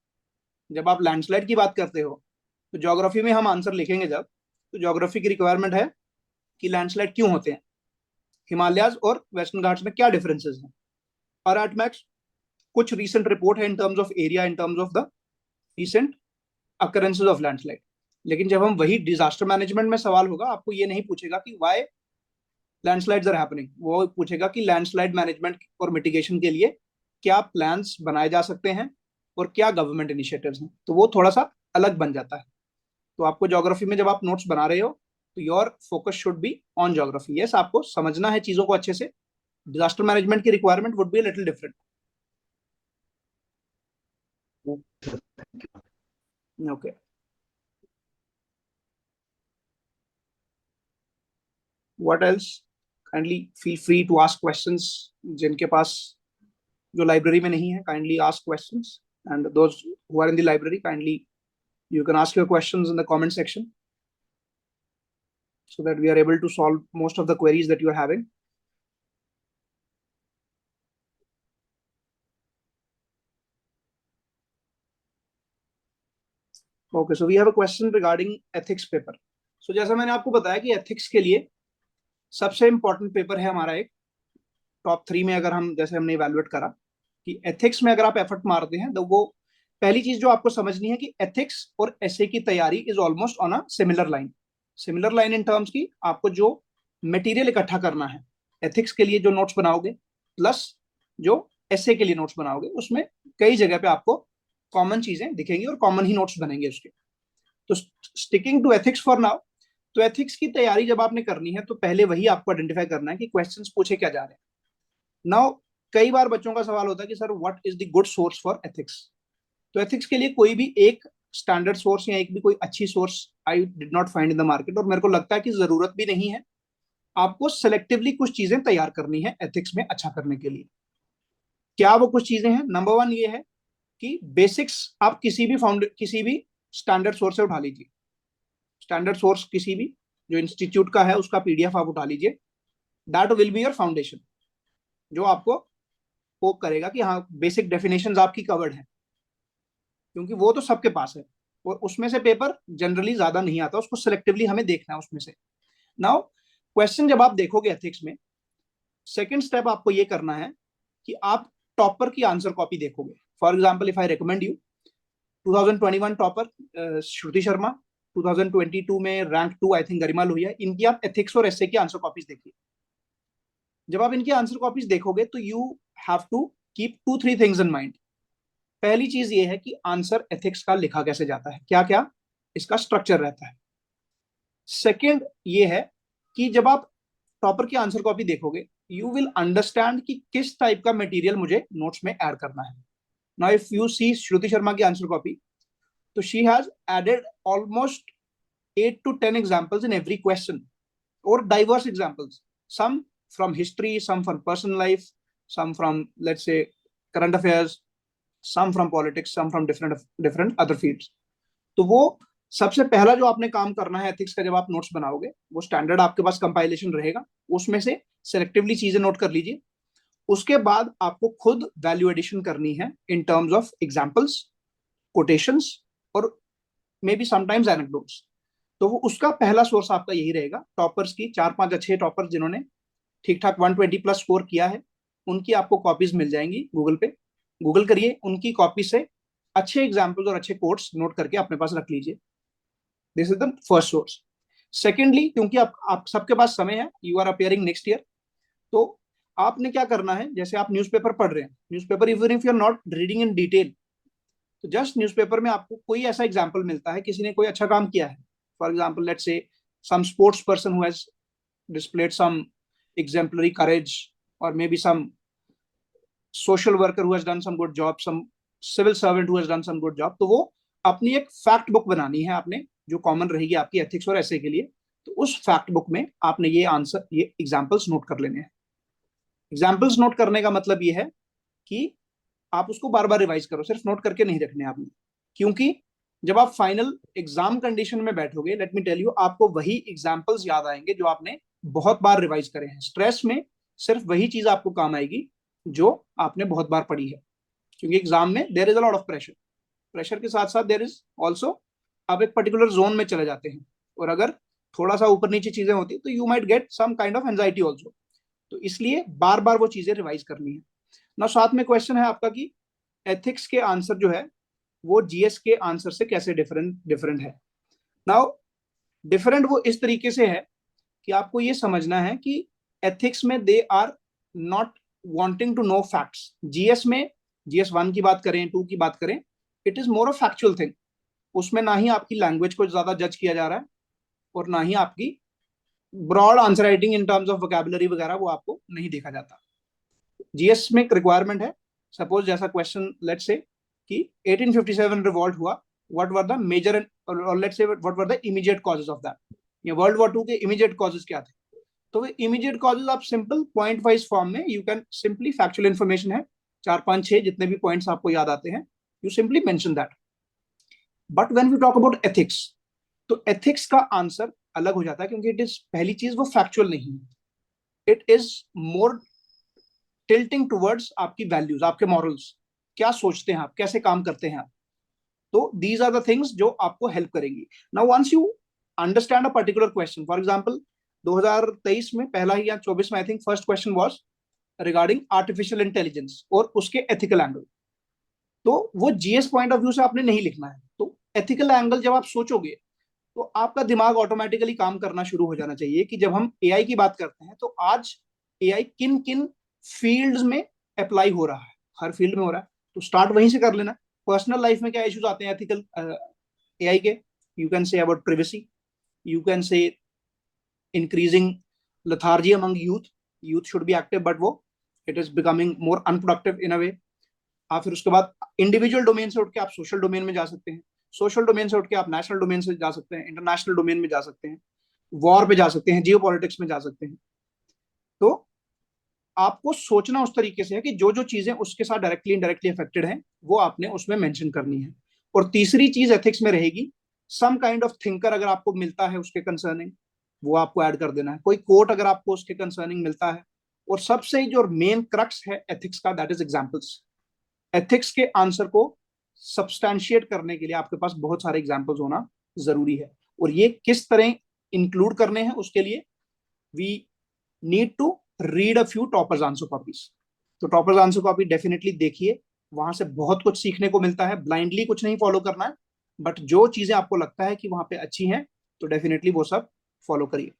जब आप लैंडस्लाइड की बात करते हो तो ज्योग्राफी में हम आंसर लिखेंगे जब, तो ज्योग्राफी की रिक्वायरमेंट है कि लैंडस्लाइड क्यों होते हैं, हिमालयाज और वेस्टर्न घाट्स में क्या डिफरेंसेस हैं, और एट मैक्स कुछ रीसेंट रिपोर्ट है in terms of area, in terms of the recent occurrences of landslide. लेकिन जब हम वही डिजास्टर मैनेजमेंट में सवाल होगा, आपको ये नहीं पूछेगा कि वाई लैंडस्लाइड्स आर हैपनिंग, वो पूछेगा कि लैंडस्लाइड मैनेजमेंट और मिटिगेशन के लिए क्या प्लान्स बनाए जा सकते हैं और क्या गवर्नमेंट इनिशिएटिव्स हैं। तो वो थोड़ा सा अलग बन जाता है। तो आपको ज्योग्राफी में जब आप नोट्स बना रहे हो तो your focus should be on geography. Yes, आपको समझना है चीजों को अच्छे से, डिजास्टर मैनेजमेंट की requirement would be little different. Okay, what else? Kindly feel free to ask questions. जिनके पास, जो लाइब्रेरी में नहीं है, kindly ask questions, and those who are in the library, kindly you can ask your questions in the comment section so that we are able to solve most of the queries that you are having. Okay, so we have a question regarding ethics paper. So जैसा मैंने आपको बताया कि ethics के लिए सबसे important paper है हमारा एक टॉप 3 में, अगर हम जैसे हमने इवेलुएट करा कि ethics में अगर आप एफर्ट मारते हैं तो वो पहली चीज जो आपको समझनी है कि ethics और essay की तैयारी is almost on a similar line in terms की आपको जो मटेरियल इकट्ठा करना है ethics के लिए, जो नोट्स बनाओगे प्लस जो essay के लिए नोट्स बनाओगे, उसमें कई जगह पे आपको कॉमन चीजें दिखेंगी और कॉमन ही नोट्स बनेंगे उसके। तो sticking to ethics for now, तो एथिक्स की तैयारी जब आपने करनी है तो पहले वही आपको आइडेंटिफाई करना है कि क्वेश्चंस पूछे क्या जा रहे हैं। नाउ कई बार बच्चों का सवाल होता है कि sir what is the good source for ethics? तो एथिक्स के लिए कोई भी एक स्टैंडर्ड सोर्स या एक भी कोई अच्छी source I did not find in the market, और मेरे को लगता है कि जरूरत भी नहीं है। आपको सेलेक्टिवली कुछ चीजें तैयार करनी है एथिक्स में अच्छा करने के लिए। क्या वो कुछ चीजें हैं? नंबर 1 ये है कि बेसिक्स आप किसी भी स्टैंडर्ड सोर्स से उठा लीजिए। स्टैंडर्ड सोर्स किसी भी जो इंस्टीट्यूट का है उसका पीडीएफ आप उठा लीजिए। That will be your foundation, जो आपको होप करेगा कि हाँ बेसिक डेफिनेशंस आपकी कवर्ड है, क्योंकि वो तो सबके पास है और उसमें से पेपर जनरली ज्यादा नहीं आता, उसको सिलेक्टिवली हमें देखना है उसमें से। नाउ क्वेश्चन जब आप देखोगे एथिक्स में, सेकेंड स्टेप आपको ये करना है कि आप टॉपर की आंसर कॉपी देखोगे। For example if I recommend you 2021 topper Shruti Sharma, 2022 में rank 2 I think Garima Lohia, इनकी आप एथिक्स और एसए की आंसर कॉपीज देखिए। जब आप इनकी आंसर कॉपीज देखोगे तो you have to keep 2-3 things in mind. पहली चीज ये है कि आंसर एथिक्स का लिखा कैसे जाता है, क्या क्या इसका स्ट्रक्चर रहता है। सेकेंड ये है कि जब आप टॉपर की आंसर कॉपी देखोगे यू विल अंडरस्टैंड कि किस टाइप का मटेरियल मुझे नोट्स में ऐड करना है। Now if you see Shruti Sharma की आंसर कॉपी, तो she has added almost 8 to 10 examples in every question, or diverse examples, some from history, some from personal life, some from, let's say, current affairs, some from politics, some from different other fields. तो वो सबसे पहला जो आपने काम करना है ethics का, जब आप नोट्स बनाओगे, वो स्टैंडर्ड आपके पास कंपाइलेशन रहेगा, उसमें से सिलेक्टिवली चीजें नोट कर लीजिए। उसके बाद आपको खुद वैल्यू एडिशन करनी है in terms of examples, quotations और मे बी समटाइम्स एनेक्डोट्स। तो वो उसका पहला सोर्स आपका यही रहेगा। टॉपर्स की 4-5 अच्छे टॉपर्स जिन्होंने ठीक ठाक 120 प्लस स्कोर किया है, उनकी आपको कॉपीज मिल जाएंगी गूगल पे। गूगल करिए, उनकी कॉपी से अच्छे एग्जाम्पल्स और अच्छे कोट्स नोट करके अपने पास रख लीजिए। This is the first source. Secondly, क्योंकि आप सबके पास समय है, you are appearing next year, तो आपने क्या करना है, जैसे आप न्यूज़पेपर पढ़ रहे हैं, newspaper even if you are not reading in detail, तो जस्ट न्यूज़पेपर में आपको कोई ऐसा एग्जाम्पल मिलता है, किसी ने कोई अच्छा काम किया है, for example let's say some sports person who has displayed some exemplary courage, or maybe some social worker who has done some good job, some civil servant who has done some good job, तो वो अपनी एक fact book बनानी है आपने, जो common रहेगी आपकी एथिक्स और ऐसे के लिए। तो उस फैक्ट बुक में आपने ये एग्जाम्पल्स नोट कर लेने हैं। एग्जाम्पल्स नोट करने का मतलब ये है कि आप उसको बार बार रिवाइज करो, सिर्फ नोट करके नहीं रखने आपने, क्योंकि जब आप फाइनल एग्जाम कंडीशन में बैठोगे, लेट मी टेल यू, आपको वही एग्जाम्पल्स याद आएंगे जो आपने बहुत बार रिवाइज करे हैं। स्ट्रेस में सिर्फ वही चीज आपको काम आएगी जो आपने बहुत बार पढ़ी है, क्योंकि एग्जाम में there is a lot of pressure के साथ साथ देयर इज ऑल्सो, आप एक पर्टिकुलर जोन में चले जाते हैं, और अगर थोड़ा सा ऊपर नीचे चीजें होती तो you might get some kind of anxiety also. तो इसलिए बार बार वो चीजें रिवाइज करनी है ना। साथ में क्वेश्चन है आपका कि एथिक्स के आंसर जो है वो जीएस के आंसर से कैसे डिफरेंट है। नाउ डिफरेंट वो इस तरीके से है कि आपको ये समझना है कि एथिक्स में they are not wanting to know facts. GS में, GS1 की बात करें, 2 की बात करें, it is more a factual thing. उसमें ना ही आपकी लैंग्वेज को ज्यादा जज किया जा रहा है, और ना ही आपकी broad answer writing in terms of vocabulary वगैरह वो आपको नहीं देखा जाता। जीएस में एक रिक्वायरमेंट है, सपोज जैसा क्वेश्चन लेट्स से कि 1857 रिवॉल्ट हुआ, व्हाट वर द मेजर और लेट्स से what were the immediate causes of that, या वर्ल्ड वॉर 2 के इमीडिएट कॉजेज क्या थे। तो वे इमीडिएट कॉजेज आप सिंपल पॉइंट वाइज फॉर्म में you can simply, factual information है 4 5 6 जितने भी पॉइंट्स आपको याद आते हैं, you simply mention that. But when we talk about ethics, तो एथिक्स का आंसर अलग हो जाता है, क्योंकि इट इज, पहली चीज वो फैक्चुअल नहीं है, it is more tilting towards आपकी वैल्यूज, आपके मॉरल्स, क्या सोचते हैं आप, कैसे काम करते हैं आप। तो दीज आर द थिंग्स जो आपको हेल्प करेंगी। Now once you understand a particular question, for example 2023 में पहला ही या 24 में I think first question was regarding artificial intelligence और उसके एथिकल एंगल, तो वो जीएस पॉइंट ऑफ व्यू से आपने नहीं लिखना है। तो एथिकल एंगल जब आप सोचोगे तो आपका दिमाग ऑटोमेटिकली काम करना शुरू हो जाना चाहिए कि जब हम एआई की बात करते हैं तो आज एआई किन किन फील्ड्स में अप्लाई हो रहा है, हर फील्ड में हो रहा है, तो स्टार्ट वहीं से कर लेना। पर्सनल लाइफ में क्या इश्यूज आते हैं एथिकल एआई के, you can say about privacy, you can say increasing lethargy among youth should be active but वो it is becoming more unproductive in a way। आप फिर उसके बाद इंडिविजुअल डोमेन से उठ के आप सोशल डोमेन में जा सकते हैं, सोशल डोमेन से उठ के आप नेशनल डोमेन से जा सकते हैं, इंटरनेशनल डोमेन में जा सकते हैं, वॉर पे जा सकते हैं, जियो पॉलिटिक्स में जा सकते हैं। तो आपको सोचना उस तरीके से है कि जो जो चीजें उसके साथ डायरेक्टली इनडायरेक्टली अफेक्टेड हैं वो आपने उसमें मेंशन करनी है। और तीसरी चीज एथिक्स में रहेगी, सम काइंड ऑफ थिंकर अगर आपको मिलता है उसके कंसर्निंग, वो आपको ऐड कर देना है। कोई कोट अगर आपको उसके कंसर्निंग मिलता है, और सबसे जो मेन क्रक्स है एथिक्स का, दैट इज एग्जाम्पल्स। एथिक्स के आंसर को सब्सटैंशिएट करने के लिए आपके पास बहुत सारे एग्जाम्पल्स होना जरूरी है, और ये किस तरह इंक्लूड करने हैं उसके लिए we need to read a few toppers answer copies. तो टॉपर्स आंसर कॉपी डेफिनेटली देखिए, वहां से बहुत कुछ सीखने को मिलता है, ब्लाइंडली कुछ नहीं फॉलो करना है, बट जो चीजें आपको लगता है कि वहां पे अच्छी हैं तो डेफिनेटली वो सब फॉलो करिए।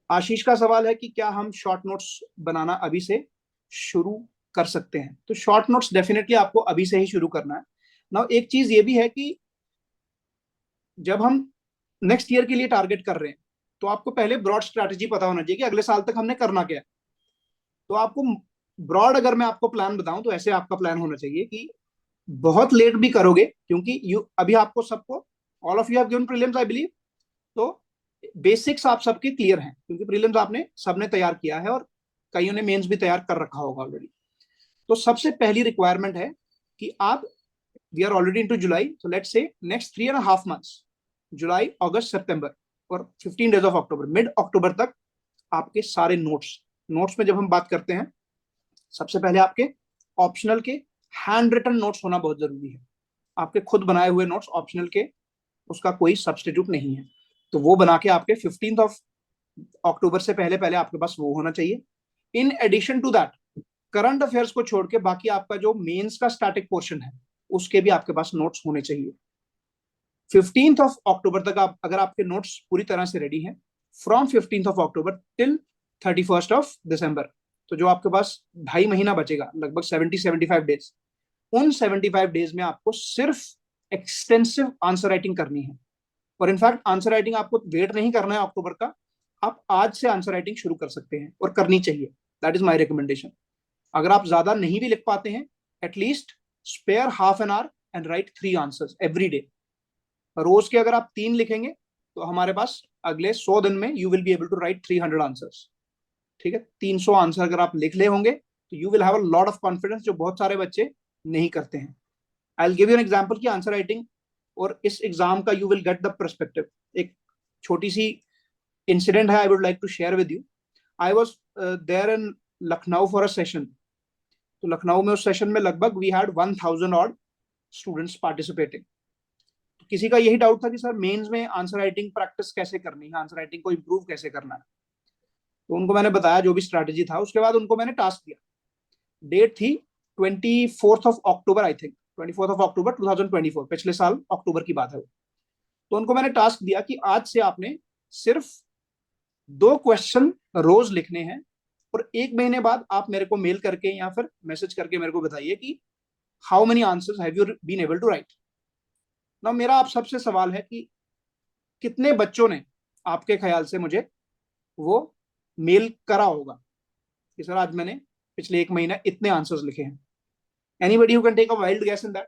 आशीष का सवाल है कि क्या हम शॉर्ट नोट्स बनाना अभी से शुरू कर सकते हैं, तो शॉर्ट नोट्स डेफिनेटली आपको अभी से ही शुरू करना है ना। एक चीज ये भी है कि जब हम नेक्स्ट ईयर के लिए टारगेट कर रहे हैं तो आपको पहले ब्रॉड स्ट्रैटेजी पता होना चाहिए कि अगले साल तक हमने करना क्या है। तो आपको ब्रॉड, अगर मैं आपको प्लान बताऊं तो ऐसे आपका प्लान होना चाहिए कि बहुत लेट भी करोगे, क्योंकि यू अभी आपको सबको, all of you have given prelims I believe, तो बेसिक्स आप सबके क्लियर हैं, क्योंकि प्रीलिम्स आपने सबने तैयार किया है और कईयों ने मेंस भी तैयार कर रखा होगा ऑलरेडी। तो सबसे पहली रिक्वायरमेंट है कि आप, वी आर ऑलरेडी इनटू जुलाई, तो लेट्स से नेक्स्ट 3.5 मंथ्स, जुलाई अगस्त सितंबर और 15 डेज ऑफ अक्टूबर, मिड अक्टूबर तक आपके सारे नोट्स में जब हम बात करते हैं, सबसे पहले आपके ऑप्शनल के हैंड रिटन नोट्स होना बहुत जरूरी है। आपके खुद बनाए हुए नोट्स ऑप्शनल के, उसका कोई सब्सटीट्यूट नहीं है, तो वो बना के आपके 15 अक्टूबर से पहले पहले आपके पास वो होना चाहिए। In addition to that, current affairs को छोड़ के बाकी आपका जो मेंस का स्टैटिक पोर्शन है उसके भी आपके पास नोट्स होने चाहिए। 15 अक्टूबर तक आप, अगर आपके नोट्स पूरी तरह से रेडी हैं, फ्रॉम 15 अक्टूबर टिल 31 दिसंबर, तो जो आपके पास 2.5 महीना बचेगा, लगभग 70-75 डेज, उन 75 डेज में आपको सिर्फ एक्सटेंसिव आंसर राइटिंग करनी है। और इनफैक्ट आंसर राइटिंग आपको वेट नहीं करना है अक्टूबर का, आप आज से आंसर राइटिंग शुरू कर सकते हैं और करनी चाहिए, दैट इज माई रिकमेंडेशन। अगर आप ज्यादा नहीं भी लिख पाते हैं, at least spare half an hour and write 3 answers every day. रोज के अगर आप 3 लिखेंगे तो हमारे पास अगले 100 दिन में you will be able to write 300 answers. ठीक है, 300 आंसर अगर आप लिख ले होंगे तो you will have a lot of confidence, जो बहुत सारे बच्चे नहीं करते हैं। I will give you an example की आंसर राइटिंग और इस एग्जाम का you will get the perspective. एक छोटी सी इंसिडेंट है, I would like to share with you. I was there in Lucknow for a session. तो लखनऊ में उस सेशन में लगभग we had 1000 odd students participating. तो किसी का यही डाउट था कि सर मेंस में आंसर राइटिंग प्रैक्टिस कैसे करनी है, आंसर राइटिंग को इंप्रूव कैसे करना है। तो उनको मैंने बताया जो भी स्ट्रैटेजी था, उसके बाद उनको मैंने टास्क दिया। डेट थी 24 अक्टूबर आई थिंक, 24 अक्टूबर 2024, पिछले साल अक्टूबर की बात है वो। तो उनको मैंने टास्क दिया कि आज से आपने सिर्फ 2 क्वेश्चन रोज लिखने हैं, और 1 महीने बाद आप मेरे को मेल करके या फिर मैसेज करके मेरे को बताइए कि how many answers have you been able to write. ना मेरा आप सबसे सवाल है कि कितने बच्चों ने आपके ख्याल से मुझे वो मेल करा होगा कि सर आज मैंने पिछले 1 महीना इतने आंसर्स लिखे हैं। Anybody who can take a wild guess in that?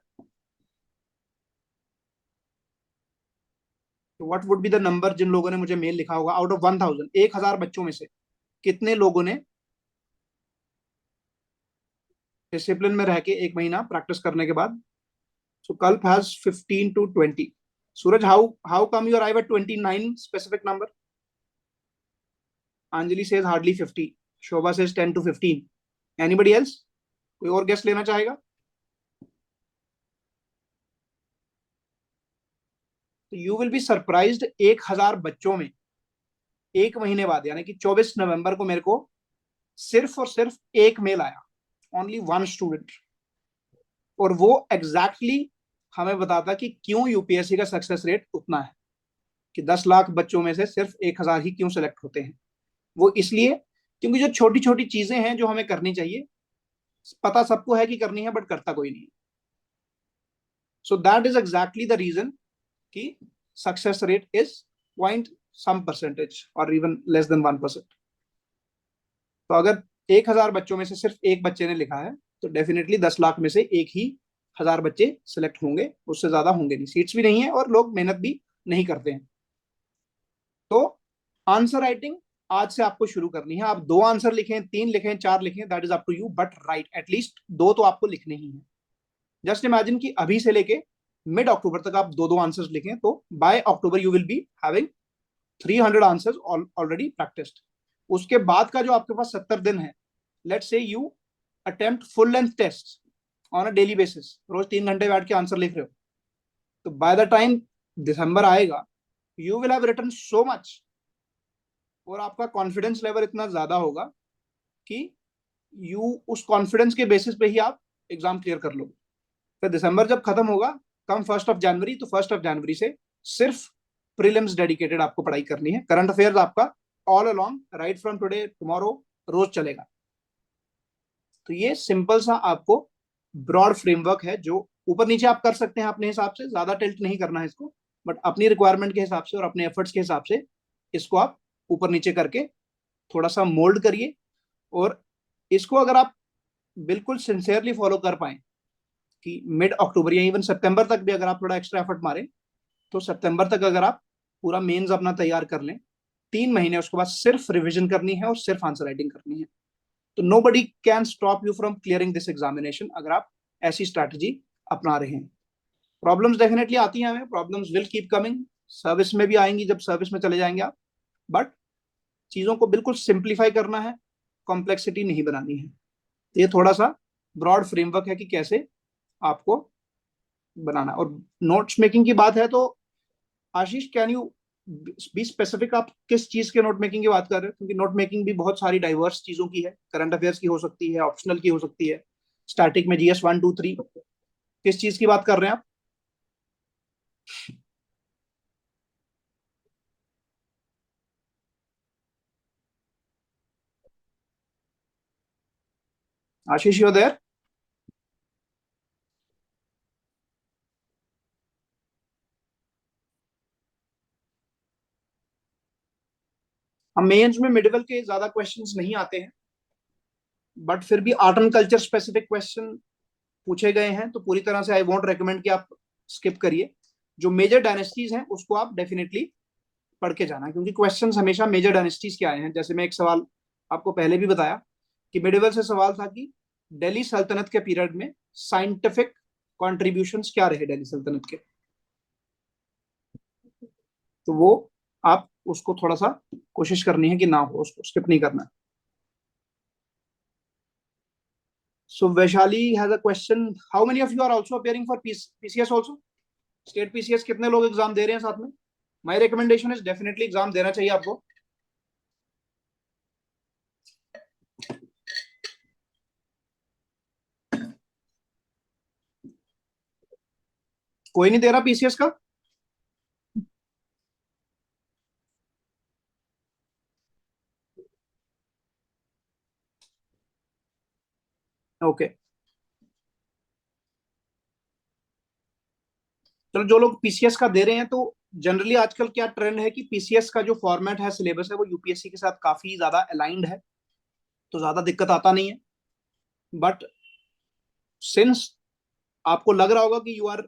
What would be the number जिन लोगों ने मुझे मेल लिखा होगा out of 1000, 1000 बच्चों में से कितने लोगों ने डिसिप्लिन में रह के एक महीना प्रैक्टिस करने के बाद? So Kalp has 15 to 20. Suraj, how come you arrive at 29 specific number? Anjali says hardly 50. Shobha says 10 to 15. Anybody else? कोई और गेस्ट लेना चाहेगा? तो यू विल बी सरप्राइज्ड, 1000 बच्चों में एक महीने बाद यानी कि 24 नवंबर को मेरे को सिर्फ और सिर्फ एक मेल आया, ओनली वन स्टूडेंट, और वो एग्जैक्टली हमें बताता कि क्यों यूपीएससी का सक्सेस रेट उतना है, कि 10 लाख बच्चों में से सिर्फ 1000 ही क्यों सेलेक्ट होते हैं। वो इसलिए क्योंकि जो छोटी छोटी चीजें हैं जो हमें करनी चाहिए, पता सबको है कि करनी है, बट करता कोई नहीं। So that is exactly the reason कि success rate is point some percentage और इवन लेस देन 1%। तो अगर 1000 बच्चों में से सिर्फ एक बच्चे ने लिखा है तो डेफिनेटली 10 लाख में से एक ही 1000 बच्चे सिलेक्ट होंगे, उससे ज्यादा होंगे नहीं। सीट्स भी नहीं है और लोग मेहनत भी नहीं करते हैं। तो आंसर राइटिंग आज से आपको शुरू करनी है। आप 2 आंसर लिखें, 3 लिखें, 4 लिखें, that is up to you, but write at least 2 तो आपको लिखने ही है। जस्ट इमेजिन कि अभी से लेके मिड अक्टूबर तक आप 2 आंसर्स लिखें, तो by October you will be having 300 answers already practised. उसके बाद का जो आपके पास 70 दिन है, let's say you attempt full length test on a daily basis, रोज 3 घंटे बैठ के आंसर लिख रहे हो, तो बाय द टाइम दिसंबर आएगा you will have written so much, और आपका कॉन्फिडेंस लेवल इतना ज्यादा होगा कि यू उस कॉन्फिडेंस के बेसिस पे ही आप एग्जाम क्लियर कर लोगे। फिर दिसंबर जब खत्म होगा, कम 1 जनवरी, तो 1 जनवरी से सिर्फ प्रीलिम्स डेडिकेटेड आपको पढ़ाई करनी है। करंट अफेयर्स आपका all along right from today tomorrow रोज चलेगा। तो ये सिंपल सा आपको ब्रॉड फ्रेमवर्क है जो ऊपर नीचे आप कर सकते हैं अपने हिसाब से, ज्यादा टिल्ट नहीं करना है इसको, बट अपनी रिक्वायरमेंट के हिसाब से और अपने एफर्ट्स के हिसाब से इसको आप ऊपर नीचे करके थोड़ा सा मोल्ड करिए। और इसको अगर आप बिल्कुल सिंसियरली फॉलो कर पाए कि मिड अक्टूबर या इवन सितंबर तक भी अगर आप थोड़ा एक्स्ट्रा एफर्ट मारें, तो सितंबर तक अगर आप पूरा मेंस अपना तैयार कर लें, 3 महीने उसके बाद सिर्फ रिविजन करनी है और सिर्फ आंसर राइटिंग करनी है, तो nobody can stop you from clearing this examination, अगर आप ऐसी स्ट्रैटेजी अपना रहे हैं। प्रॉब्लम्स डेफिनेटली आती हैं हमें, problems will keep coming, service में भी आएंगी जब सर्विस में चले जाएंगे आप, बट चीजों को बिल्कुल सिंप्लीफाई करना है, कॉम्प्लेक्सिटी नहीं बनानी है। तो ये थोड़ा सा ब्रॉड फ्रेमवर्क है कि कैसे आपको बनाना। और नोट्स मेकिंग की बात है तो आशीष, कैन यू बी स्पेसिफिक, आप किस चीज के नोट मेकिंग की बात कर रहे हो? क्योंकि नोट मेकिंग भी बहुत सारी डाइवर्स चीजों की है, करंट अफेयर्स की हो सकती है, ऑप्शनल की हो सकती है, स्टैटिक में जीएस 1 2 3, किस चीज की बात कर रहे हैं आप? आशीष, यू देयर? हम मेंस में मिडिवल के ज्यादा क्वेश्चंस नहीं आते हैं, बट फिर भी art and culture specific question पूछे गए हैं, तो पूरी तरह से आई वोंट रेकमेंड कि आप स्किप करिए। जो मेजर डायनेस्टीज हैं उसको आप डेफिनेटली पढ़ के जाना, क्योंकि क्वेश्चंस हमेशा मेजर डायनेस्टीज के आए हैं। जैसे मैं एक सवाल आपको पहले भी बताया कि मिडिवल से सवाल था कि दिल्ली सल्तनत के पीरियड में साइंटिफिक कॉन्ट्रीब्यूशंस क्या रहे दिल्ली सल्तनत के, तो वो आप उसको थोड़ा सा कोशिश करनी है कि ना हो, उसको स्किप नहीं करना है। So Vaishali has a question. How many of you are also appearing for PCS also? State PCS कितने लोग एग्जाम दे रहे हैं साथ में? My recommendation is definitely exam देना चाहिए आपको। कोई नहीं दे रहा पीसीएस का? ओके, चलो जो लोग पीसीएस का दे रहे हैं, तो जनरली आजकल क्या ट्रेंड है कि पीसीएस का जो फॉर्मेट है, सिलेबस है, वो यूपीएससी के साथ काफी ज्यादा अलाइंड है, तो ज्यादा दिक्कत आता नहीं है। बट सिंस आपको लग रहा होगा कि you are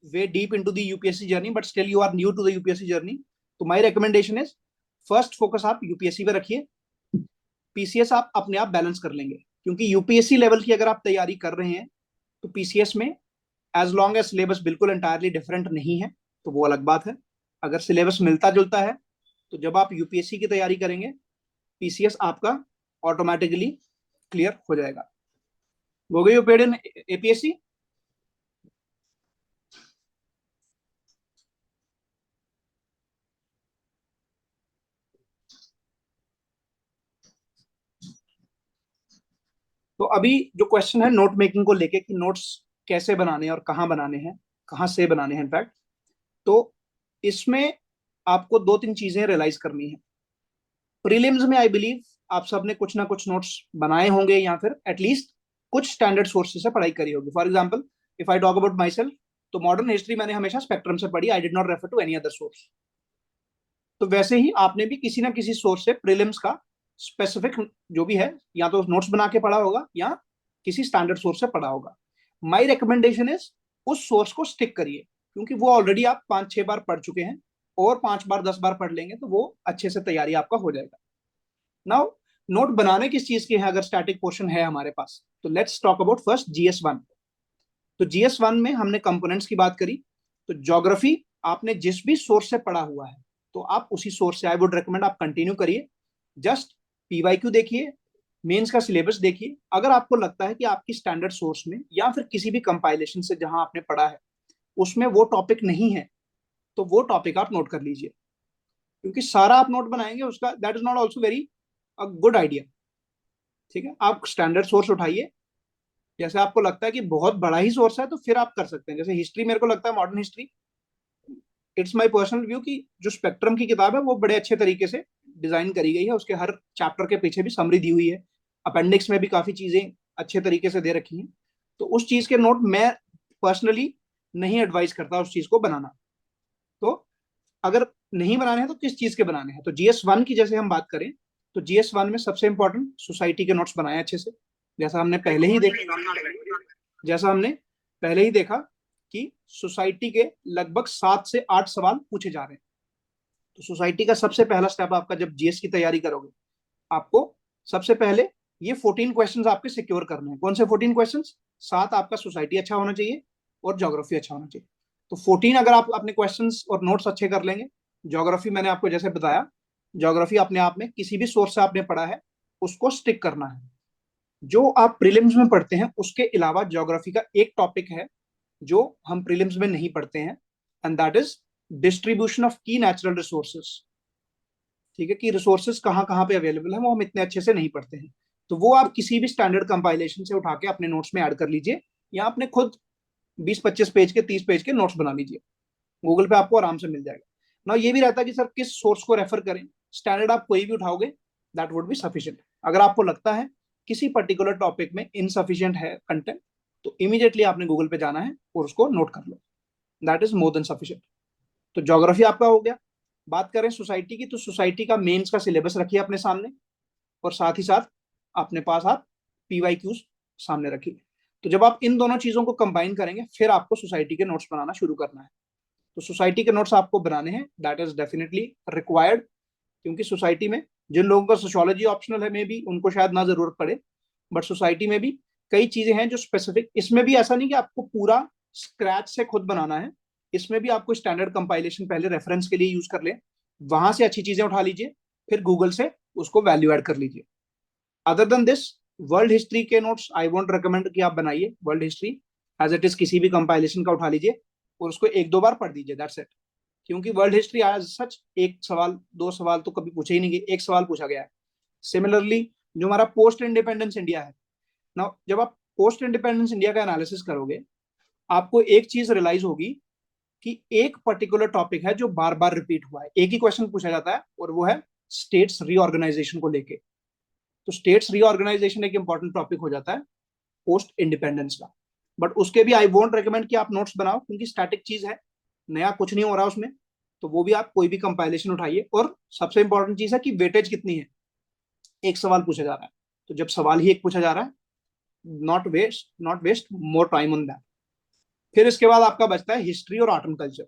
way deep into the UPSC journey but still you are new to the UPSC journey, तो my recommendation is first focus आप यूपीएससी पे रखिए, पीसीएस आप अपने आप बैलेंस कर लेंगे, क्योंकि यूपीएससी लेवल की अगर आप तैयारी कर रहे हैं तो पीसीएस में एज लॉन्ग एज सिलेबस बिल्कुल एंटायरली डिफरेंट नहीं है तो वो अलग बात है। अगर सिलेबस मिलता जुलता है तो जब आप यूपीएससी की तैयारी करेंगे पीसीएस आपका ऑटोमेटिकली क्लियर हो जाएगा। हो गई पेड इन एपीएससी। तो अभी जो क्वेश्चन है नोट मेकिंग को लेके कि नोट्स कैसे बनाने हैं और कहाँ बनाने हैं, कहाँ से बनाने हैं इनफैक्ट, तो इसमें आपको दो तीन चीजें रियलाइज करनी है। प्रीलिम्स में आई बिलीव आप सबने कुछ ना कुछ नोट्स बनाए होंगे या फिर एटलीस्ट कुछ स्टैंडर्ड सोर्सेज से पढ़ाई करी होगी। For example if I talk about myself, तो मॉडर्न हिस्ट्री मैंने हमेशा स्पेक्ट्रम से पढ़ी, I did not refer to any other source. तो वैसे ही आपने भी किसी ना किसी सोर्स से प्रीलिम्स का स्पेसिफिक जो भी है या तो नोट्स बना के पढ़ा होगा या किसी स्टैंडर्ड सोर्स से पढ़ा होगा। माई रिकमेंडेशन इज उस सोर्स को स्टिक करिए, क्योंकि वो ऑलरेडी आप 5-6 बार पढ़ चुके हैं और 5 बार 10 बार पढ़ लेंगे तो वो अच्छे से तैयारी आपका हो जाएगा। नाउ नोट बनाने किस चीज के हैं, अगर स्टैटिक पोर्शन है हमारे पास तो let's talk about first GS 1। तो जीएस 1 में हमने कंपोनेंट्स की बात करी, तो ज्योग्राफी आपने जिस भी सोर्स से पढ़ा हुआ है तो आप उसी सोर्स से आई वुड रिकमेंड आप कंटिन्यू करिए। जस्ट पीवाईक्यू देखिए, मेंस का सिलेबस देखिए, अगर आपको लगता है कि आपकी स्टैंडर्ड सोर्स में या फिर किसी भी कंपाइलेशन से जहां आपने पढ़ा है उसमें वो टॉपिक नहीं है तो वो टॉपिक आप नोट कर लीजिए, क्योंकि सारा आप नोट बनाएंगे उसका that is not also very a good idea. ठीक है, आप स्टैंडर्ड सोर्स उठाइए, जैसे आपको लगता है कि बहुत बड़ा ही सोर्स है तो फिर आप कर सकते हैं। जैसे हिस्ट्री मेरे को लगता है modern history, it's my personal view कि जो स्पेक्ट्रम की किताब है वो बड़े अच्छे तरीके से डिजाइन करी गई है, उसके हर चैप्टर के पीछे भी समरी दी हुई है, अपेंडिक्स में भी काफी चीजें अच्छे तरीके से दे रखी हैं। तो उस चीज के नोट मैं पर्सनली नहीं एडवाइस करता उस चीज को बनाना। तो अगर नहीं बनाने हैं तो किस चीज के बनाने हैं, तो जीएस 1 की जैसे हम बात करें तो जीएस 1 में सबसे इंपॉर्टेंट सोसाइटी के नोट्स बनाए अच्छे से। जैसा हमने पहले ही देखा जैसा हमने पहले ही देखा कि सोसाइटी के लगभग 7 से 8 सवाल पूछे जा रहे हैं। तो सोसाइटी का सबसे पहला स्टेप आपका जब जीएस की तैयारी करोगे, आपको सबसे पहले ये 14 क्वेश्चंस आपके सिक्योर करने हैं। कौन से 14 क्वेश्चंस? 7 आपका सोसाइटी अच्छा होना चाहिए और ज्योग्राफी अच्छा होना चाहिए। तो 14 अगर आप अपने क्वेश्चंस और नोट्स अच्छे कर लेंगे, ज्योग्राफी मैंने आपको जैसे बताया, ज्योग्राफी अपने आप में किसी भी सोर्स से आपने पढ़ा है उसको स्टिक करना है। जो आप प्रीलिम्स में पढ़ते हैं उसके अलावा ज्योग्राफी का एक टॉपिक है जो हम प्रीलिम्स में नहीं पढ़ते हैं, and that is distribution of की नेचुरल रिसोर्सेस। ठीक है, कि रिसोर्सेज कहाँ कहाँ पे अवेलेबल है वो हम इतने अच्छे से नहीं पढ़ते हैं। तो वो आप किसी भी स्टैंडर्ड कंपाइलेशन से उठा के अपने नोट्स में ऐड कर लीजिए, या अपने खुद 20-25 पेज के 30 पेज के नोट्स बना लीजिए, गूगल पे आपको आराम से मिल जाएगा ना। ये भी रहता है कि सर किस सोर्स को रेफर करें, स्टैंडर्ड आप कोई भी उठाओगे दैट वुड बी सफिशिएंट। अगर आपको लगता है किसी पर्टिकुलर टॉपिक में इनसफिशिएंट है कंटेंट तो इमीडिएटली आपने गूगल पे जाना है और उसको नोट कर लो, that is more than sufficient. तो ज्योग्राफी आपका हो गया। बात करें सोसाइटी की, तो सोसाइटी का मेंस का सिलेबस रखिए अपने सामने और साथ ही साथ अपने पास आप पीवाईक्यूज सामने रखिए। तो जब आप इन दोनों चीजों को कंबाइन करेंगे फिर आपको सोसाइटी के नोट्स बनाना शुरू करना है। तो सोसाइटी के नोट्स आपको बनाने हैं, दैट इज डेफिनेटली रिक्वायर्ड, क्योंकि सोसाइटी में जिन लोगों का सोशियोलॉजी ऑप्शनल है मे बी उनको शायद ना जरूरत पड़े, बट सोसाइटी में भी कई चीजें हैं जो स्पेसिफिक, इसमें भी ऐसा नहीं कि आपको पूरा स्क्रैच से खुद बनाना है, इसमें भी आपको स्टैंडर्ड कंपाइलेशन पहले रेफरेंस के लिए यूज कर ले, वहां से अच्छी चीजें उठा लीजिए, फिर गूगल से उसको वैल्यू ऐड कर लीजिए। Other than this, world history के नोट्स आई वोंट रिकमेंड कि आप बनाइए। World history as it is किसी भी कंपाइलेशन का उठा लीजिए और उसको 1-2 बार पढ़ दीजिए, दैट्स इट। क्योंकि वर्ल्ड हिस्ट्री आज सच एक सवाल 2 सवाल तो कभी पूछे ही नहीं गए, एक सवाल पूछा गया है। सिमिलरली जो हमारा पोस्ट इंडिपेंडेंस इंडिया है ना, जब आप पोस्ट इंडिपेंडेंस इंडिया का एनालिसिस करोगे आपको एक चीज रियलाइज होगी कि एक पर्टिकुलर टॉपिक है जो बार बार रिपीट हुआ है, एक ही क्वेश्चन पूछा जाता है और वो है स्टेट्स रीऑर्गेनाइजेशन को लेके। तो स्टेट्स रीऑर्गेनाइजेशन एक इंपॉर्टेंट टॉपिक हो जाता है पोस्ट इंडिपेंडेंस का, बट उसके भी आई वोंट रिकमेंड कि आप नोट्स बनाओ, क्योंकि स्टैटिक चीज है, नया कुछ नहीं हो रहा उसमें। तो वो भी आप कोई भी कंपाइलेशन उठाइए, और सबसे इंपॉर्टेंट चीज है कि वेटेज कितनी है, एक सवाल पूछा जा रहा है तो जब सवाल ही एक पूछा जा रहा है not waste more time on that. फिर इसके बाद आपका बचता है हिस्ट्री और आर्ट एंड कल्चर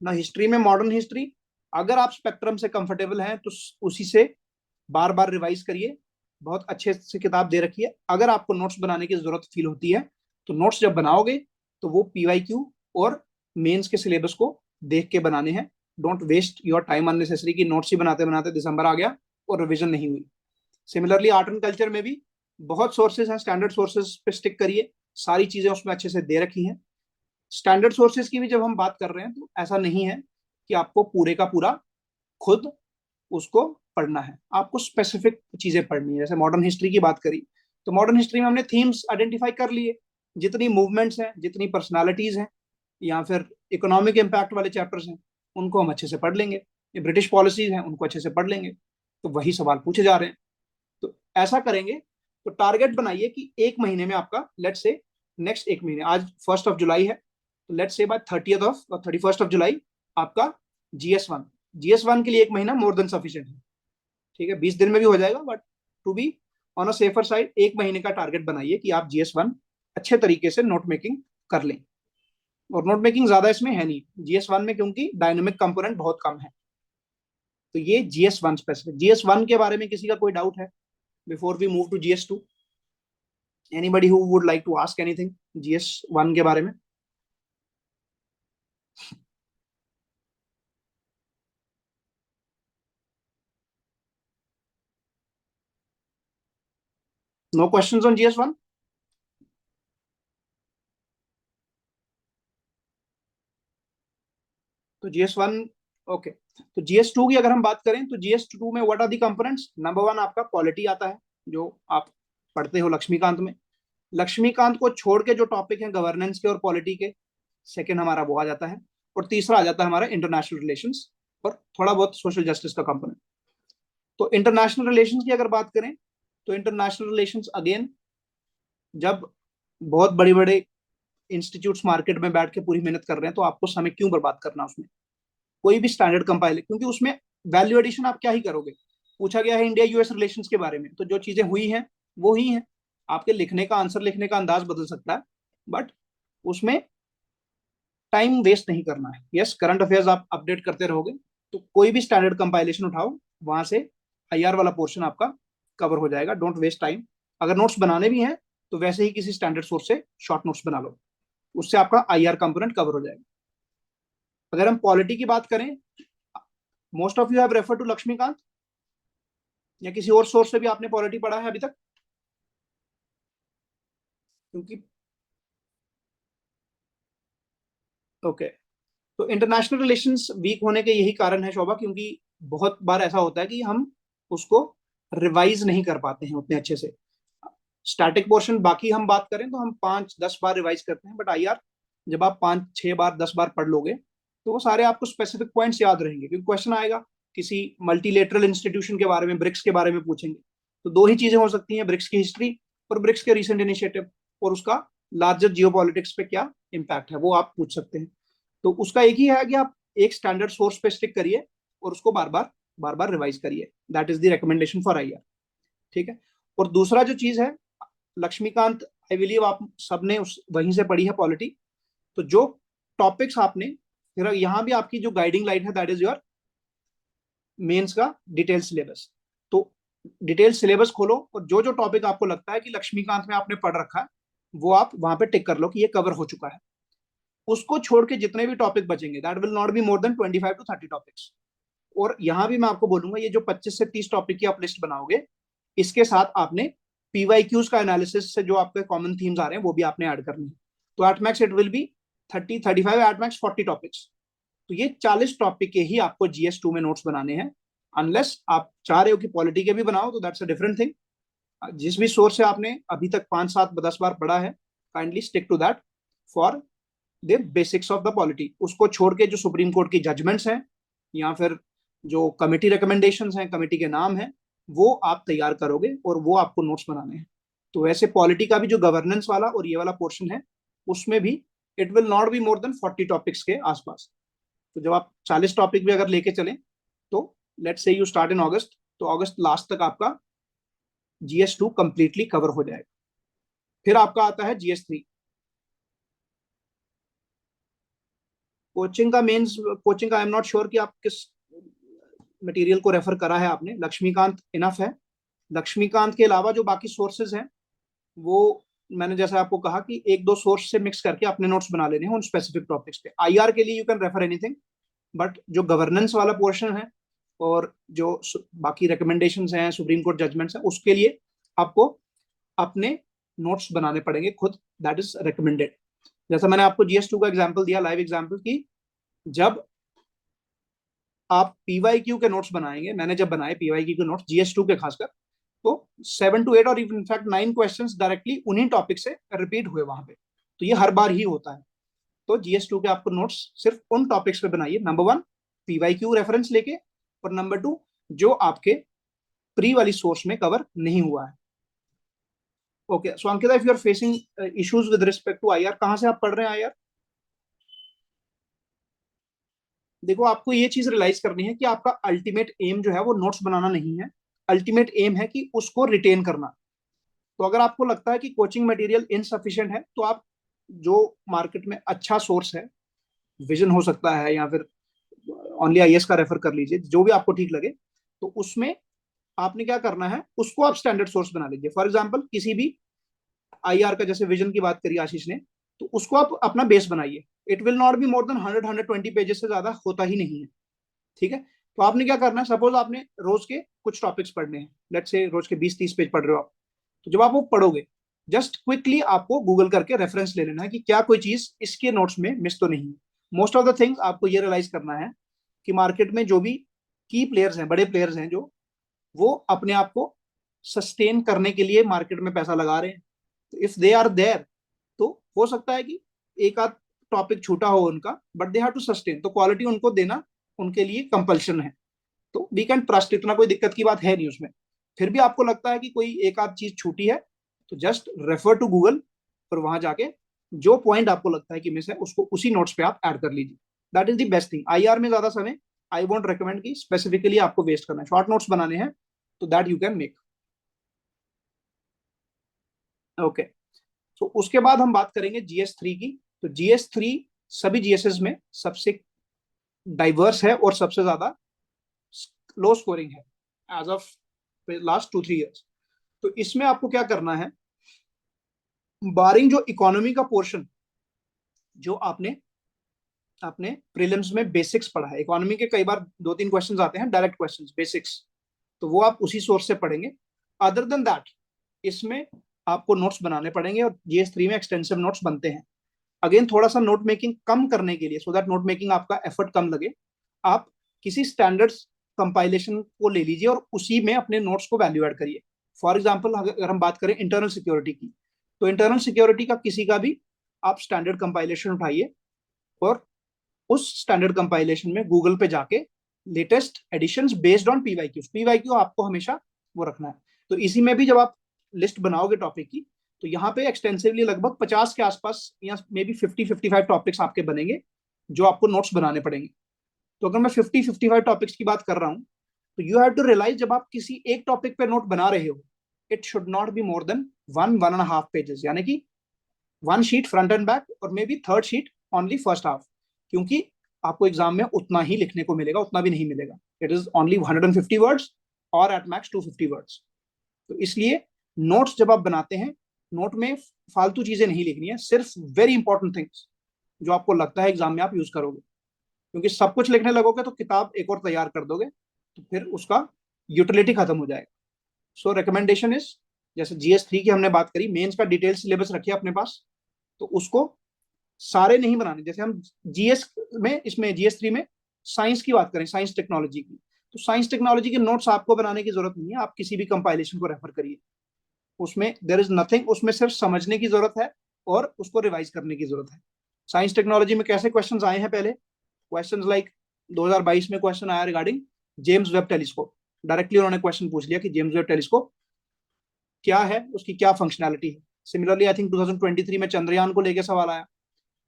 ना। हिस्ट्री में मॉडर्न हिस्ट्री, अगर आप स्पेक्ट्रम से कंफर्टेबल हैं तो उसी से बार बार रिवाइज करिए, बहुत अच्छे से किताब दे रखी है। अगर आपको नोट्स बनाने की जरूरत फील होती है तो नोट्स जब बनाओगे तो वो पीवाईक्यू और मेंस के सिलेबस को देख के बनाने हैं। Don't waste your time unnecessary कि नोट्स ही बनाते बनाते दिसंबर आ गया और रिविजन नहीं हुई। सिमिलरली आर्ट एंड कल्चर में भी बहुत सोर्सेज हैं, स्टैंडर्ड सोर्सेज पे स्टिक करिए, सारी चीजें उसमें अच्छे से दे रखी हैं। स्टैंडर्ड सोर्सेज की भी जब हम बात कर रहे हैं तो ऐसा नहीं है कि आपको पूरे का पूरा खुद उसको पढ़ना है, आपको स्पेसिफिक चीजें पढ़नी है। जैसे मॉडर्न हिस्ट्री की बात करी तो मॉडर्न हिस्ट्री में हमने थीम्स आइडेंटिफाई कर लिए, जितनी मूवमेंट्स हैं, जितनी पर्सनालिटीज हैं, या फिर इकोनॉमिक इम्पैक्ट वाले चैप्टर्स हैं, उनको हम अच्छे से पढ़ लेंगे। ये ब्रिटिश पॉलिसीज हैं, उनको अच्छे से पढ़ लेंगे। तो वही सवाल पूछे जा रहे हैं, तो ऐसा करेंगे। तो टारगेट बनाइए कि एक महीने में आपका, लेट्स से नेक्स्ट एक महीने, आज 1 जुलाई है, तो लेट्स से बाय 31 जुलाई आपका GS1। GS1 के लिए एक महीना मोर देन सफिशिएंट है, ठीक है। 20 दिन में भी हो जाएगा, but to be on a safer side एक महीने का टारगेट बनाइए कि आप GS1 अच्छे तरीके से नोट मेकिंग कर लें। और नोट मेकिंग ज्यादा इसमें है नहीं GS1 में, क्योंकि डायनेमिक कंपोनेंट बहुत कम है। तो ये GS1 स्पेसिफिक। GS1 के बारे में किसी का कोई डाउट है before we move to GS2? Anybody who would like to ask anything GS1 के बारे में? No questions on GS1? तो GS1 ओके। तो GS2 की अगर हम बात करें तो GS2 में what are the components? Number 1 आपका पॉलिटी आता है, जो आप पढ़ते हो लक्ष्मीकांत में। लक्ष्मीकांत को छोड़ के जो टॉपिक है गवर्नेंस के और पॉलिटी के, सेकंड हमारा वो आ जाता है। और तीसरा आ जाता है हमारा इंटरनेशनल रिलेशंस और थोड़ा बहुत सोशल जस्टिस का कंपोनेंट। तो इंटरनेशनल रिलेशंस की अगर बात करें तो इंटरनेशनल रिलेशंस अगेन, जब बहुत बड़े बड़े इंस्टीट्यूट्स मार्केट में बैठ के पूरी मेहनत कर रहे हैं तो आपको समय क्यों बर्बाद करना उसमें? कोई भी स्टैंडर्ड कंपाइल, क्योंकि उसमें वैल्यू एडिशन आप क्या ही करोगे। पूछा गया है इंडिया यूएस रिलेशंस के बारे में, तो जो चीजें हुई हैं वो ही हैं। आपके लिखने का, आंसर लिखने का अंदाज बदल सकता है, बट उसमें टाइम वेस्ट नहीं करना है। यस, करंट अफेयर्स आप अपडेट करते रहोगे तो कोई भी स्टैंडर्ड कंपाइलेशन उठाओ, वहां से आईआर वाला पोर्शन आपका कवर हो जाएगा। Don't waste time. अगर नोट्स बनाने भी हैं तो वैसे ही किसी स्टैंडर्ड सोर्स से शॉर्ट नोट्स बना लो, उससे आपका आईआर कंपोनेंट कवर हो जाएगा। अगर हम पॉलिटी की बात करें, most of you have refer to Laxmikanth, या किसी और सोर्स से भी आपने पॉलिटी पढ़ा है अभी तक? क्योंकि ओके, तो इंटरनेशनल रिलेशंस वीक होने के यही कारण है शोभा, क्योंकि बहुत बार ऐसा होता है कि हम उसको रिवाइज नहीं कर पाते हैं उतने अच्छे से। स्टैटिक पोर्शन बाकी हम बात करें तो हम 5-10 बार रिवाइज करते हैं, बट आईआर जब आप 5-6 बार 10 बार पढ़ लोगे तो वो सारे आपको स्पेसिफिक पॉइंट्स याद रहेंगे, क्योंकि क्वेश्चन आएगा किसी मल्टीलेटरल इंस्टीट्यूशन के बारे में, ब्रिक्स के बारे में पूछेंगे। तो दो ही चीजें हो सकती हैं, ब्रिक्स की हिस्ट्री और ब्रिक्स के रिसेंट इनिशिएटिव, और उसका लार्जर जियोपॉलिटिक्स पे क्या इम्पैक्ट है वो आप पूछ सकते हैं। तो उसका एक ही है कि आप एक स्टैंडर्ड सोर्स पे स्टिक करिए और उसको बार बार रिवाइज करिए। That is the recommendation for IR, ठीक है। और दूसरा जो चीज है, लक्ष्मीकांत आई बिलीव आप सबने उस वहीं से पढ़ी है पॉलिटी। तो जो टॉपिक्स आपने, फिर यहाँ भी आपकी जो गाइडिंग लाइट है दैट इज योर मेंस का डिटेल सिलेबस। तो डिटेल सिलेबस खोलो और जो जो टॉपिक आपको लगता है कि लक्ष्मीकांत में आपने पढ़ रखा है वो आप वहां पे टिक कर लो कि ये कवर हो चुका है। उसको छोड़ के जितने भी टॉपिक बचेंगे that will not be more than 25 to 30 topics. और यहां भी मैं आपको बोलूंगा ये जो 25 से 30 टॉपिक की आप लिस्ट बनाओगे, इसके साथ आपने पीवाईक्यूज का एनालिसिस से जो आपके कॉमन थीम्स आ रहे हैं वो भी आपने ऐड करनी है। तो at max it will be 30-35, at max 40 topics. तो ये 40 टॉपिक के ही आपको GS2 में नोट्स बनाने हैं। अनलेस आप चाह रहे हो कि पॉलिटी के भी बनाओ तो दैट्स अ डिफरेंट थिंग। जिस भी सोर्स से आपने अभी तक 5-7-10 बार पढ़ा है, kindly stick to that for the basics of the polity. उसको छोड़ के जो सुप्रीम कोर्ट की जजमेंट्स हैं या फिर जो कमेटी रिकमेंडेशंस हैं, कमेटी के नाम हैं, वो आप तैयार करोगे और वो आपको नोट्स बनाने हैं। तो वैसे पॉलिटी का भी जो गवर्नेंस वाला और ये वाला पोर्शन है उसमें भी it will not be more than 40 topics के आसपास। तो जब आप 40 टॉपिक भी अगर लेके चलें तो let's say you start in अगस्त, तो अगस्त लास्ट तक आपका GS2 कंप्लीटली कवर हो जाएगा। फिर आपका आता है GS3। कोचिंग का मेंस, कोचिंग का आई एम नॉट श्योर कि आप किस मटेरियल को रेफर करा है आपने। लक्ष्मीकांत इनफ है। लक्ष्मीकांत के अलावा जो बाकी सोर्सेज हैं वो मैंने जैसे आपको कहा कि एक दो सोर्स से मिक्स करके अपने नोट्स बना लेने हैं उन स्पेसिफिक टॉपिक्स पे। IR के लिए you can refer anything, but जो गवर्नेंस वाला पोर्शन है और जो बाकी रिकमेंडेशंस हैं, सुप्रीम कोर्ट जजमेंट्स हैं, उसके लिए आपको अपने नोट्स बनाने पड़ेंगे खुद। That is recommended. जैसा मैंने आपको GS2 का एग्जांपल दिया, लाइव एग्जांपल, की जब आप PYQ के नोट्स बनाएंगे, मैंने जब बनाए PYQ के नोट्स GS2 के खासकर, तो 7 to 8 और इनफैक्ट 9 क्वेश्चंस डायरेक्टली उन्हीं टॉपिक से रिपीट हुए वहां पे। तो ये हर बार ही होता है। तो GS2 के आपको नोट्स सिर्फ उन टॉपिक्स पे बनाइए, नंबर 1 PYQ रेफरेंस लेके, और नंबर 2 जो आपके प्री वाली सोर्स में कवर नहीं हुआ है। Okay, so Ankita, if you are facing issues with respect to IR, कहां से आप पढ़ रहे हैं IR? देखो, आपको ये चीज रियलाइज करनी है कि आपका अल्टीमेट एम जो है वो नोट्स बनाना नहीं है। अल्टीमेट एम है कि उसको रिटेन करना। तो अगर आपको लगता है कि कोचिंग मटेरियल इनसफिशिएंट है, तो आप जो मार्केट में अच्छा सोर्स है, विजन हो सकता है या फिर ओनली IS का रेफर कर लीजिए, जो भी आपको ठीक लगे, तो उसमें आपने क्या करना है, उसको आप स्टैंडर्ड सोर्स बना लीजिए। फॉर एग्जाम्पल, किसी भी IR का, जैसे विजन की बात करी आशीष ने, तो उसको आप अपना बेस बनाइए। It will not be more than 100-120 pages से ज्यादा होता ही नहीं है। ठीक है? तो आपने क्या करना है, सपोज आपने रोज के कुछ टॉपिक्स पढ़ने हैं, लेट्स से रोज के 20-30 पेज पढ़ रहे हो आप। तो जब आप वो पढ़ोगे, जस्ट क्विकली आपको गूगल करके रेफरेंस ले लेना है कि क्या कोई चीज इसके नोट्स में मिस तो नहीं है। मोस्ट ऑफ द थिंग्स आपको ये रियलाइज करना है कि मार्केट में जो भी की प्लेयर्स हैं, बड़े प्लेयर्स हैं, जो वो अपने आप को सस्टेन करने के लिए मार्केट में पैसा लगा रहे हैं। तो इफ दे आर देयर, तो हो सकता है कि एक आध टॉपिक छूटा हो उनका, but they have to sustain, तो क्वालिटी उनको देना उनके लिए कंपल्शन है। तो वी कैन ट्रस्ट, इतना कोई दिक्कत की बात है नहीं उसमें। फिर भी आपको लगता है कि कोई एक आध चीज छूटी है, तो जस्ट रेफर टू गूगल, और वहां जाके जो पॉइंट आपको लगता है कि मिस है, उसको उसी नोट्स पे आप ऐड कर लीजिए। That is the best thing. IR में ज्यादा समय आई वोंट रिकमेंड कि स्पेसिफिकली आपको वेस्ट करना है। शॉर्ट नोट्स बनाने हैं तो that you can make. Okay, तो उसके बाद हम बात करेंगे GS3 की। तो GS3 सभी GSS में सबसे डाइवर्स है और सबसे ज्यादा लो स्कोरिंग है एज ऑफ लास्ट 2-3 ईयर्स। तो इसमें आपको क्या करना है, बारिंग जो इकोनॉमी का पोर्शन जो आपने अपने प्रीलिम्स में बेसिक्स पढ़ा है, इकोनॉमी के कई बार 2-3 क्वेश्चंस आते हैं डायरेक्ट क्वेश्चंस, बेसिक्स, तो वो आप उसी सोर्स से पढ़ेंगे। अदर देन दैट, इसमें आपको नोट्स बनाने पड़ेंगे, और GS3 में एक्सटेंसिव नोट्स बनते हैं। अगेन, थोड़ा सा नोट मेकिंग कम करने के लिए, सो दैट नोट मेकिंग आपका एफर्ट कम लगे, आप किसी स्टैंडर्ड्स कंपाइलेशन को ले लीजिए और उसी में अपने नोट्स को वैल्यू ऐड करिए। फॉर एग्जाम्पल, अगर हम बात करें इंटरनल सिक्योरिटी की, तो इंटरनल सिक्योरिटी का किसी का भी आप स्टैंडर्ड कंपाइलेशन उठाइए, और उस स्टैंडर्ड कंपाइलेशन में गूगल पे जाके latest editions based on PYQ आपको हमेशा वो रखना है। तो इसी में भी जब आप लिस्ट बनाओगे टॉपिक की, तो यहाँ पे एक्सटेंसिवली लगभग 50 के आसपास या मे बी 50-55 टॉपिक्स आपके बनेंगे जो आपको नोट्स बनाने पड़ेंगे। तो अगर मैं 50-55 टॉपिक्स की बात कर रहा हूँ, तो यू हैव टू रियलाइज, जब आप किसी एक टॉपिक पे नोट बना रहे हो, it should not be more than 1-1.5 pages, यानी कि 1 शीट फ्रंट एंड बैक, और may be 3rd sheet only first half, क्योंकि आपको एग्जाम में उतना ही लिखने को मिलेगा, उतना भी नहीं मिलेगा। इट इज ओनली 150 वर्ड्स और एट मैक्स 250 वर्ड्स। तो इसलिए नोट्स जब आप बनाते हैं, नोट में फालतू चीजें नहीं लिखनी है, सिर्फ वेरी इंपॉर्टेंट थिंग्स जो आपको लगता है एग्जाम में आप यूज करोगे। क्योंकि सब कुछ लिखने लगोगे तो किताब एक और तैयार कर दोगे, तो फिर उसका यूटिलिटी खत्म हो जाएगा। सो रिकमेंडेशन इज, जैसे GS3 की हमने बात करी, मेंस का डिटेल सिलेबस रखिए अपने पास, तो उसको सारे नहीं बनाने। जैसे हम GS में, इसमें GS3 में साइंस की बात करें, साइंस टेक्नोलॉजी की, तो साइंस टेक्नोलॉजी के नोट्स आपको बनाने की जरूरत नहीं है, आप किसी भी कंपाइलेशन को रेफर करिए। उसमें देयर इज नथिंग, उसमें सिर्फ समझने की जरूरत है और उसको रिवाइज करने की जरूरत है। साइंस टेक्नोलॉजी में कैसे क्वेश्चन आए हैं, पहले क्वेश्चन लाइक 2022 में क्वेश्चन आया regarding James Webb telescope. Directly उन्होंने क्वेश्चन पूछ लिया कि जेम्स वेब टेलीस्कोप क्या है, उसकी क्या फंक्शनैलिटी है। सिमिलरली आई थिंक 2023 में चंद्रयान को लेकर सवाल आया।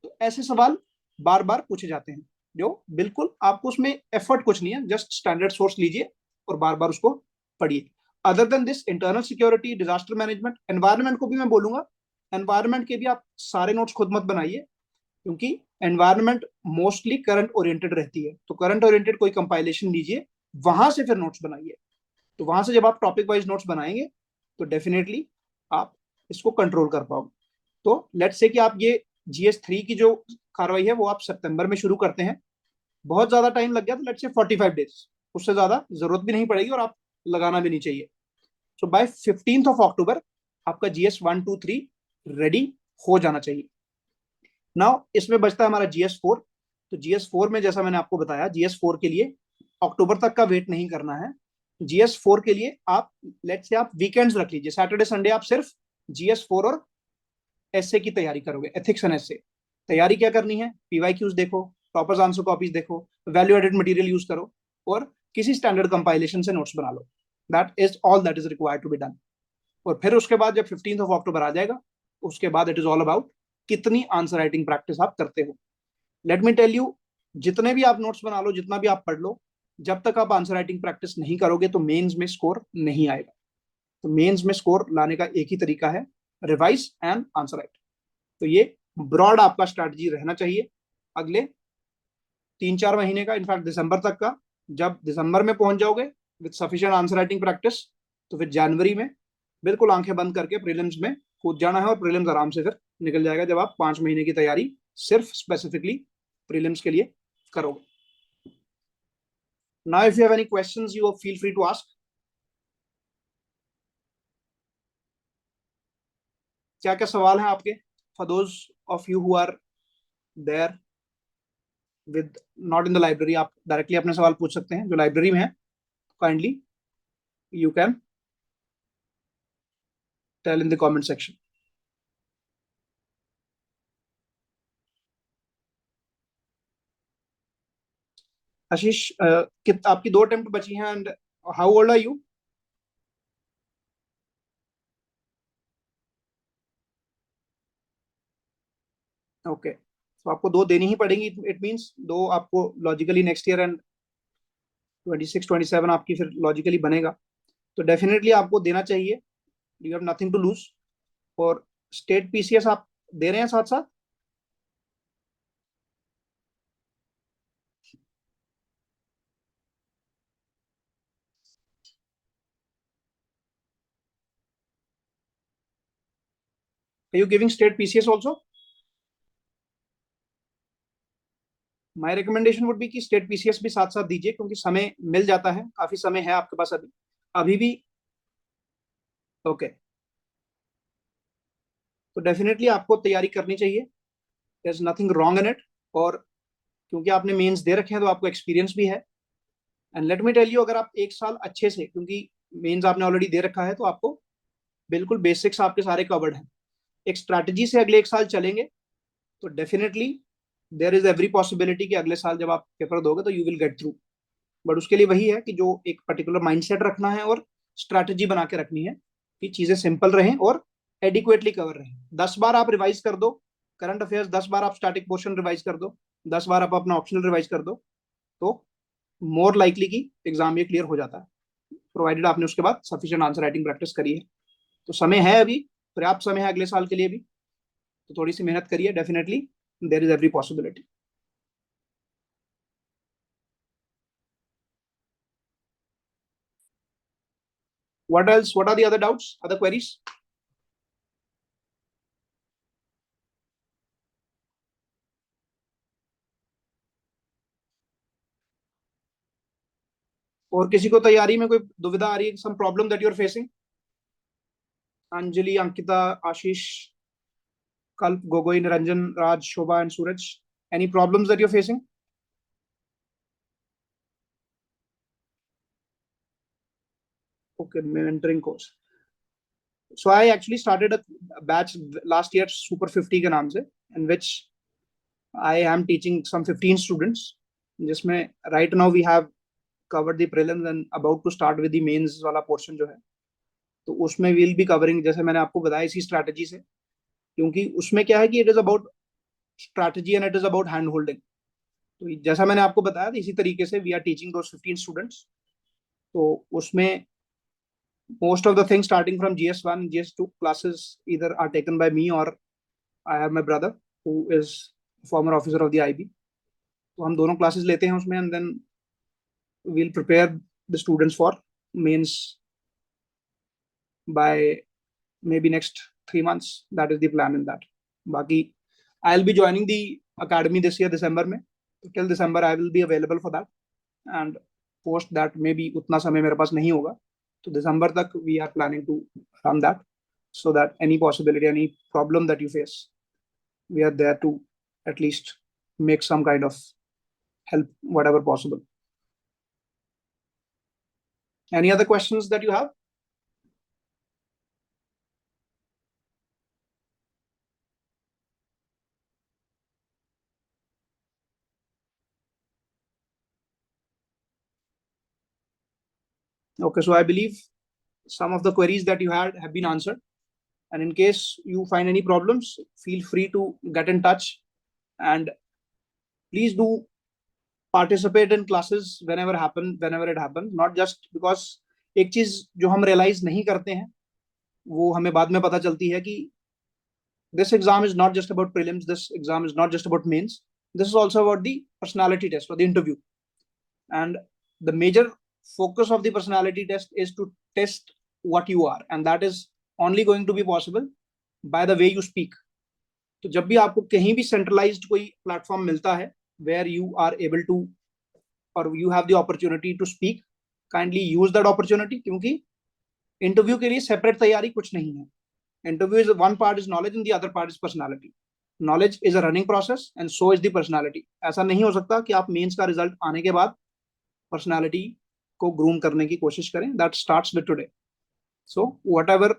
तो ऐसे सवाल बार बार पूछे जाते हैं, जो बिल्कुल आपको उसमें एफर्ट कुछ नहीं है, जस्ट स्टैंडर्ड सोर्स लीजिए और बार बार उसको पढ़िए। Other than this, internal security, disaster management, environment को भी मैं बोलूंगा, एनवायरनमेंट के भी आप सारे नोट्स खुद मत बनाइए, क्योंकि एनवायरनमेंट मोस्टली करंट ओरिएंटेड रहती है। तो करंट ओरिएंटेड कोई कंपाइलेशन लीजिए, वहां से फिर नोट्स बनाइए। तो वहां से जब आप टॉपिक वाइज नोट्स बनाएंगे तो डेफिनेटली आप इसको कंट्रोल कर पाओगे। तो लेट्स से कि आप ये GS3 की जो कार्रवाई है वो आप सितंबर में शुरू करते हैं, बहुत ज्यादा टाइम लग गया तो लेट्स से 45 डेज, उससे ज्यादा जरूरत भी नहीं पड़ेगी और आप लगाना भी नहीं चाहिए। सो बाय 15 अक्टूबर आपका GS1 2 3 रेडी हो जाना चाहिए। नाउ इसमें बचता है हमारा GS4। तो GS4 में जैसा मैंने आपको बताया, GS4 के लिए अक्टूबर तक का वेट नहीं करना है। GS4 के लिए आप लेट्स से आप वीकेंड्स रख लीजिए, सैटरडे संडे आप सिर्फ GS4 और एसए की तैयारी करोगे, एथिक्स एंड एसए। तैयारी क्या करनी है? PYQs देखो, टॉपर्स आंसर कॉपीज देखो, वैल्यू एडेड मटेरियल यूज करो और किसी स्टैंडर्ड कंपाइलेशन से नोट्स बना लो। That is all that is required to be done. और फिर उसके बाद जब 15 अक्टूबर आ जाएगा, उसके बाद इट इज ऑल अबाउट कितनी आंसर राइटिंग प्रैक्टिस आप करते हो। लेट मी टेल यू, जितने भी आप नोट्स बना लो, जितना भी आप पढ़ लो, जब तक आप आंसर राइटिंग प्रैक्टिस नहीं करोगे तो मेंस में स्कोर नहीं आएगा। तो मेंस में स्कोर लाने का एक ही तरीका है, रिवाइज एंड आंसर राइट। तो ये ब्रॉड आपका स्ट्रैटेजी रहना चाहिए अगले 3-4 महीने का, इनफैक्ट दिसंबर तक का। जब दिसंबर में पहुंच जाओगे with sufficient answer writing practice, तो फिर जनवरी में बिल्कुल आंखें बंद करके प्रीलिम्स में कूद जाना है और प्रीलिम्स आराम से फिर निकल जाएगा, जब आप 5 महीने की तैयारी सिर्फ स्पेसिफिकली प्रीलिम्स के लिए करोगे। Now if you have any questions you feel free to ask. क्या क्या सवाल हैं आपके? For those of you who are there with not in the library, आप डायरेक्टली अपने सवाल पूछ सकते हैं। जो लाइब्रेरी में है, kindly you can tell in the comment section. Ashish, आपकी 2 अटेम्प्ट बची हैं, and how old are you? Okay, तो आपको 2 देनी ही पड़ेंगी। इट मीन्स 2 आपको लॉजिकली नेक्स्ट ईयर एंड 26-27 आपकी फिर लॉजिकली बनेगा। तो डेफिनेटली आपको देना चाहिए, you have nothing to lose. और स्टेट PCS आप दे रहे हैं साथ साथ? You giving state PCS also? My recommendation would be कि स्टेट PCS भी साथ साथ दीजिए, क्योंकि समय मिल जाता है, काफी समय है आपके पास अभी अभी भी। ओके, तो डेफिनेटली आपको तैयारी करनी चाहिए, there is nothing wrong in it. और क्योंकि आपने मेंस दे रखे हैं तो आपको एक्सपीरियंस भी है। And let me tell you, अगर आप एक साल अच्छे से, क्योंकि मेंस आपने ऑलरेडी दे रखा है, तो आपको बिल्कुल बेसिक्स आपके सारे कवर्ड हैं, एक स्ट्रैटेजी से अगले एक साल चलेंगे तो definitely there is every possibility कि अगले साल जब आप पेपर दोगे तो you will get through. But उसके लिए वही है कि जो एक पर्टिकुलर माइंडसेट रखना है और स्ट्रैटेजी बना के रखनी है कि चीजें सिंपल रहें और एडिक्वेटली कवर रहें। 10 बार आप रिवाइज कर दो करंट अफेयर्स, 10 बार आप स्टैटिक पोर्शन रिवाइज कर दो, 10 बार आप अपना ऑप्शनल रिवाइज कर दो, तो मोर लाइकली कि एग्जाम ये क्लियर हो जाता है, प्रोवाइडेड आपने उसके बाद सफिशिएंट आंसर राइटिंग प्रैक्टिस करी है। तो समय है अभी, पर्याप्त समय है अगले साल के लिए भी, तो थोड़ी सी मेहनत करिए, definitely there is every possibility. What else? What are the other doubts, other queries? और किसी को तैयारी में कोई दुविधा आ रही है, some problem that you are facing? Anjali, Ankita, Ashish, Kalp, Gogoi, Niranjan, Raj, Shobha and Suraj, any problems that you're facing? Okay, mentoring course. So I actually started a batch last year, Super 50 के नाम से, in which I am teaching some 15 students, जिसमें right now we have covered the prelims and about to start with the mains वाला portion जो है, तो उसमें we'll be covering, जैसे मैंने आपको बताया, इसी strategy से। क्योंकि उसमें क्या है कि it is about strategy and it is about hand holding। तो जैसा मैंने आपको बताया, इसी तरीके से we are teaching those 15 students. तो उसमें most of the things starting from GS1, GS2 classes either are taken by me or I have my brother who is former officer of the IB. तो हम दोनों classes लेते हैं उसमें, and then we'll prepare the students for mains by maybe next 3 months. That is the plan in that. बाकी I'll be joining the academy this year December में. Till December I will be available for that, and post that maybe उतना समय मेरे पास नहीं होगा. तो December तक we are planning to run that, so that any possibility, any problem that you face, we are there to at least make some kind of help, whatever possible. Any other questions that you have? Okay, so I believe some of the queries that you had have been answered. And in case you find any problems, feel free to get in touch, and please do participate in classes whenever it happens. Not just because एक चीज जो हम realize नहीं करते हैं वो हमें बाद में पता चलती है कि this exam is not just about prelims, this exam is not just about mains, this is also about the personality test or the interview. And the major focus of the personality test is to test what you are, and that is only going to be possible by the way you speak. तो जब भी आपको कहीं भी centralized कोई platform मिलता है where you are able to or you have the opportunity to speak, kindly use that opportunity, क्योंकि interview के लिए separate तैयारी कुछ नहीं है. Interview is one part is knowledge and the other part is personality. Knowledge is a running process and so is the personality. ऐसा नहीं हो सकता कि आप मेंस का रिजल्ट आने के बाद personality को groom करने की कोशिश करें. That starts with today. So whatever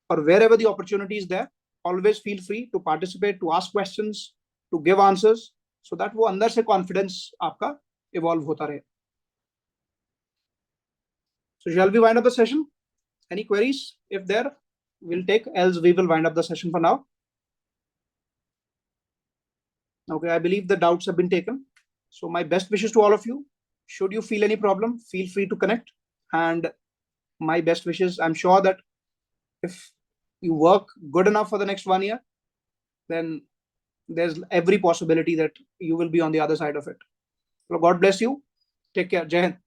or wherever the opportunity is there, always feel free to participate, to ask questions, to give answers, so that वो अंदर से confidence आपका evolve होता रहे. So shall we wind up the session? Any queries? If there, we'll take, else we will wind up the session for now. Okay, I believe the doubts have been taken. So my best wishes to all of you. Should you feel any problem, feel free to connect. And my best wishes, I'm sure that if you work good enough for the next 1 year, then there's every possibility that you will be on the other side of it. So God bless you. Take care. Jai Hind.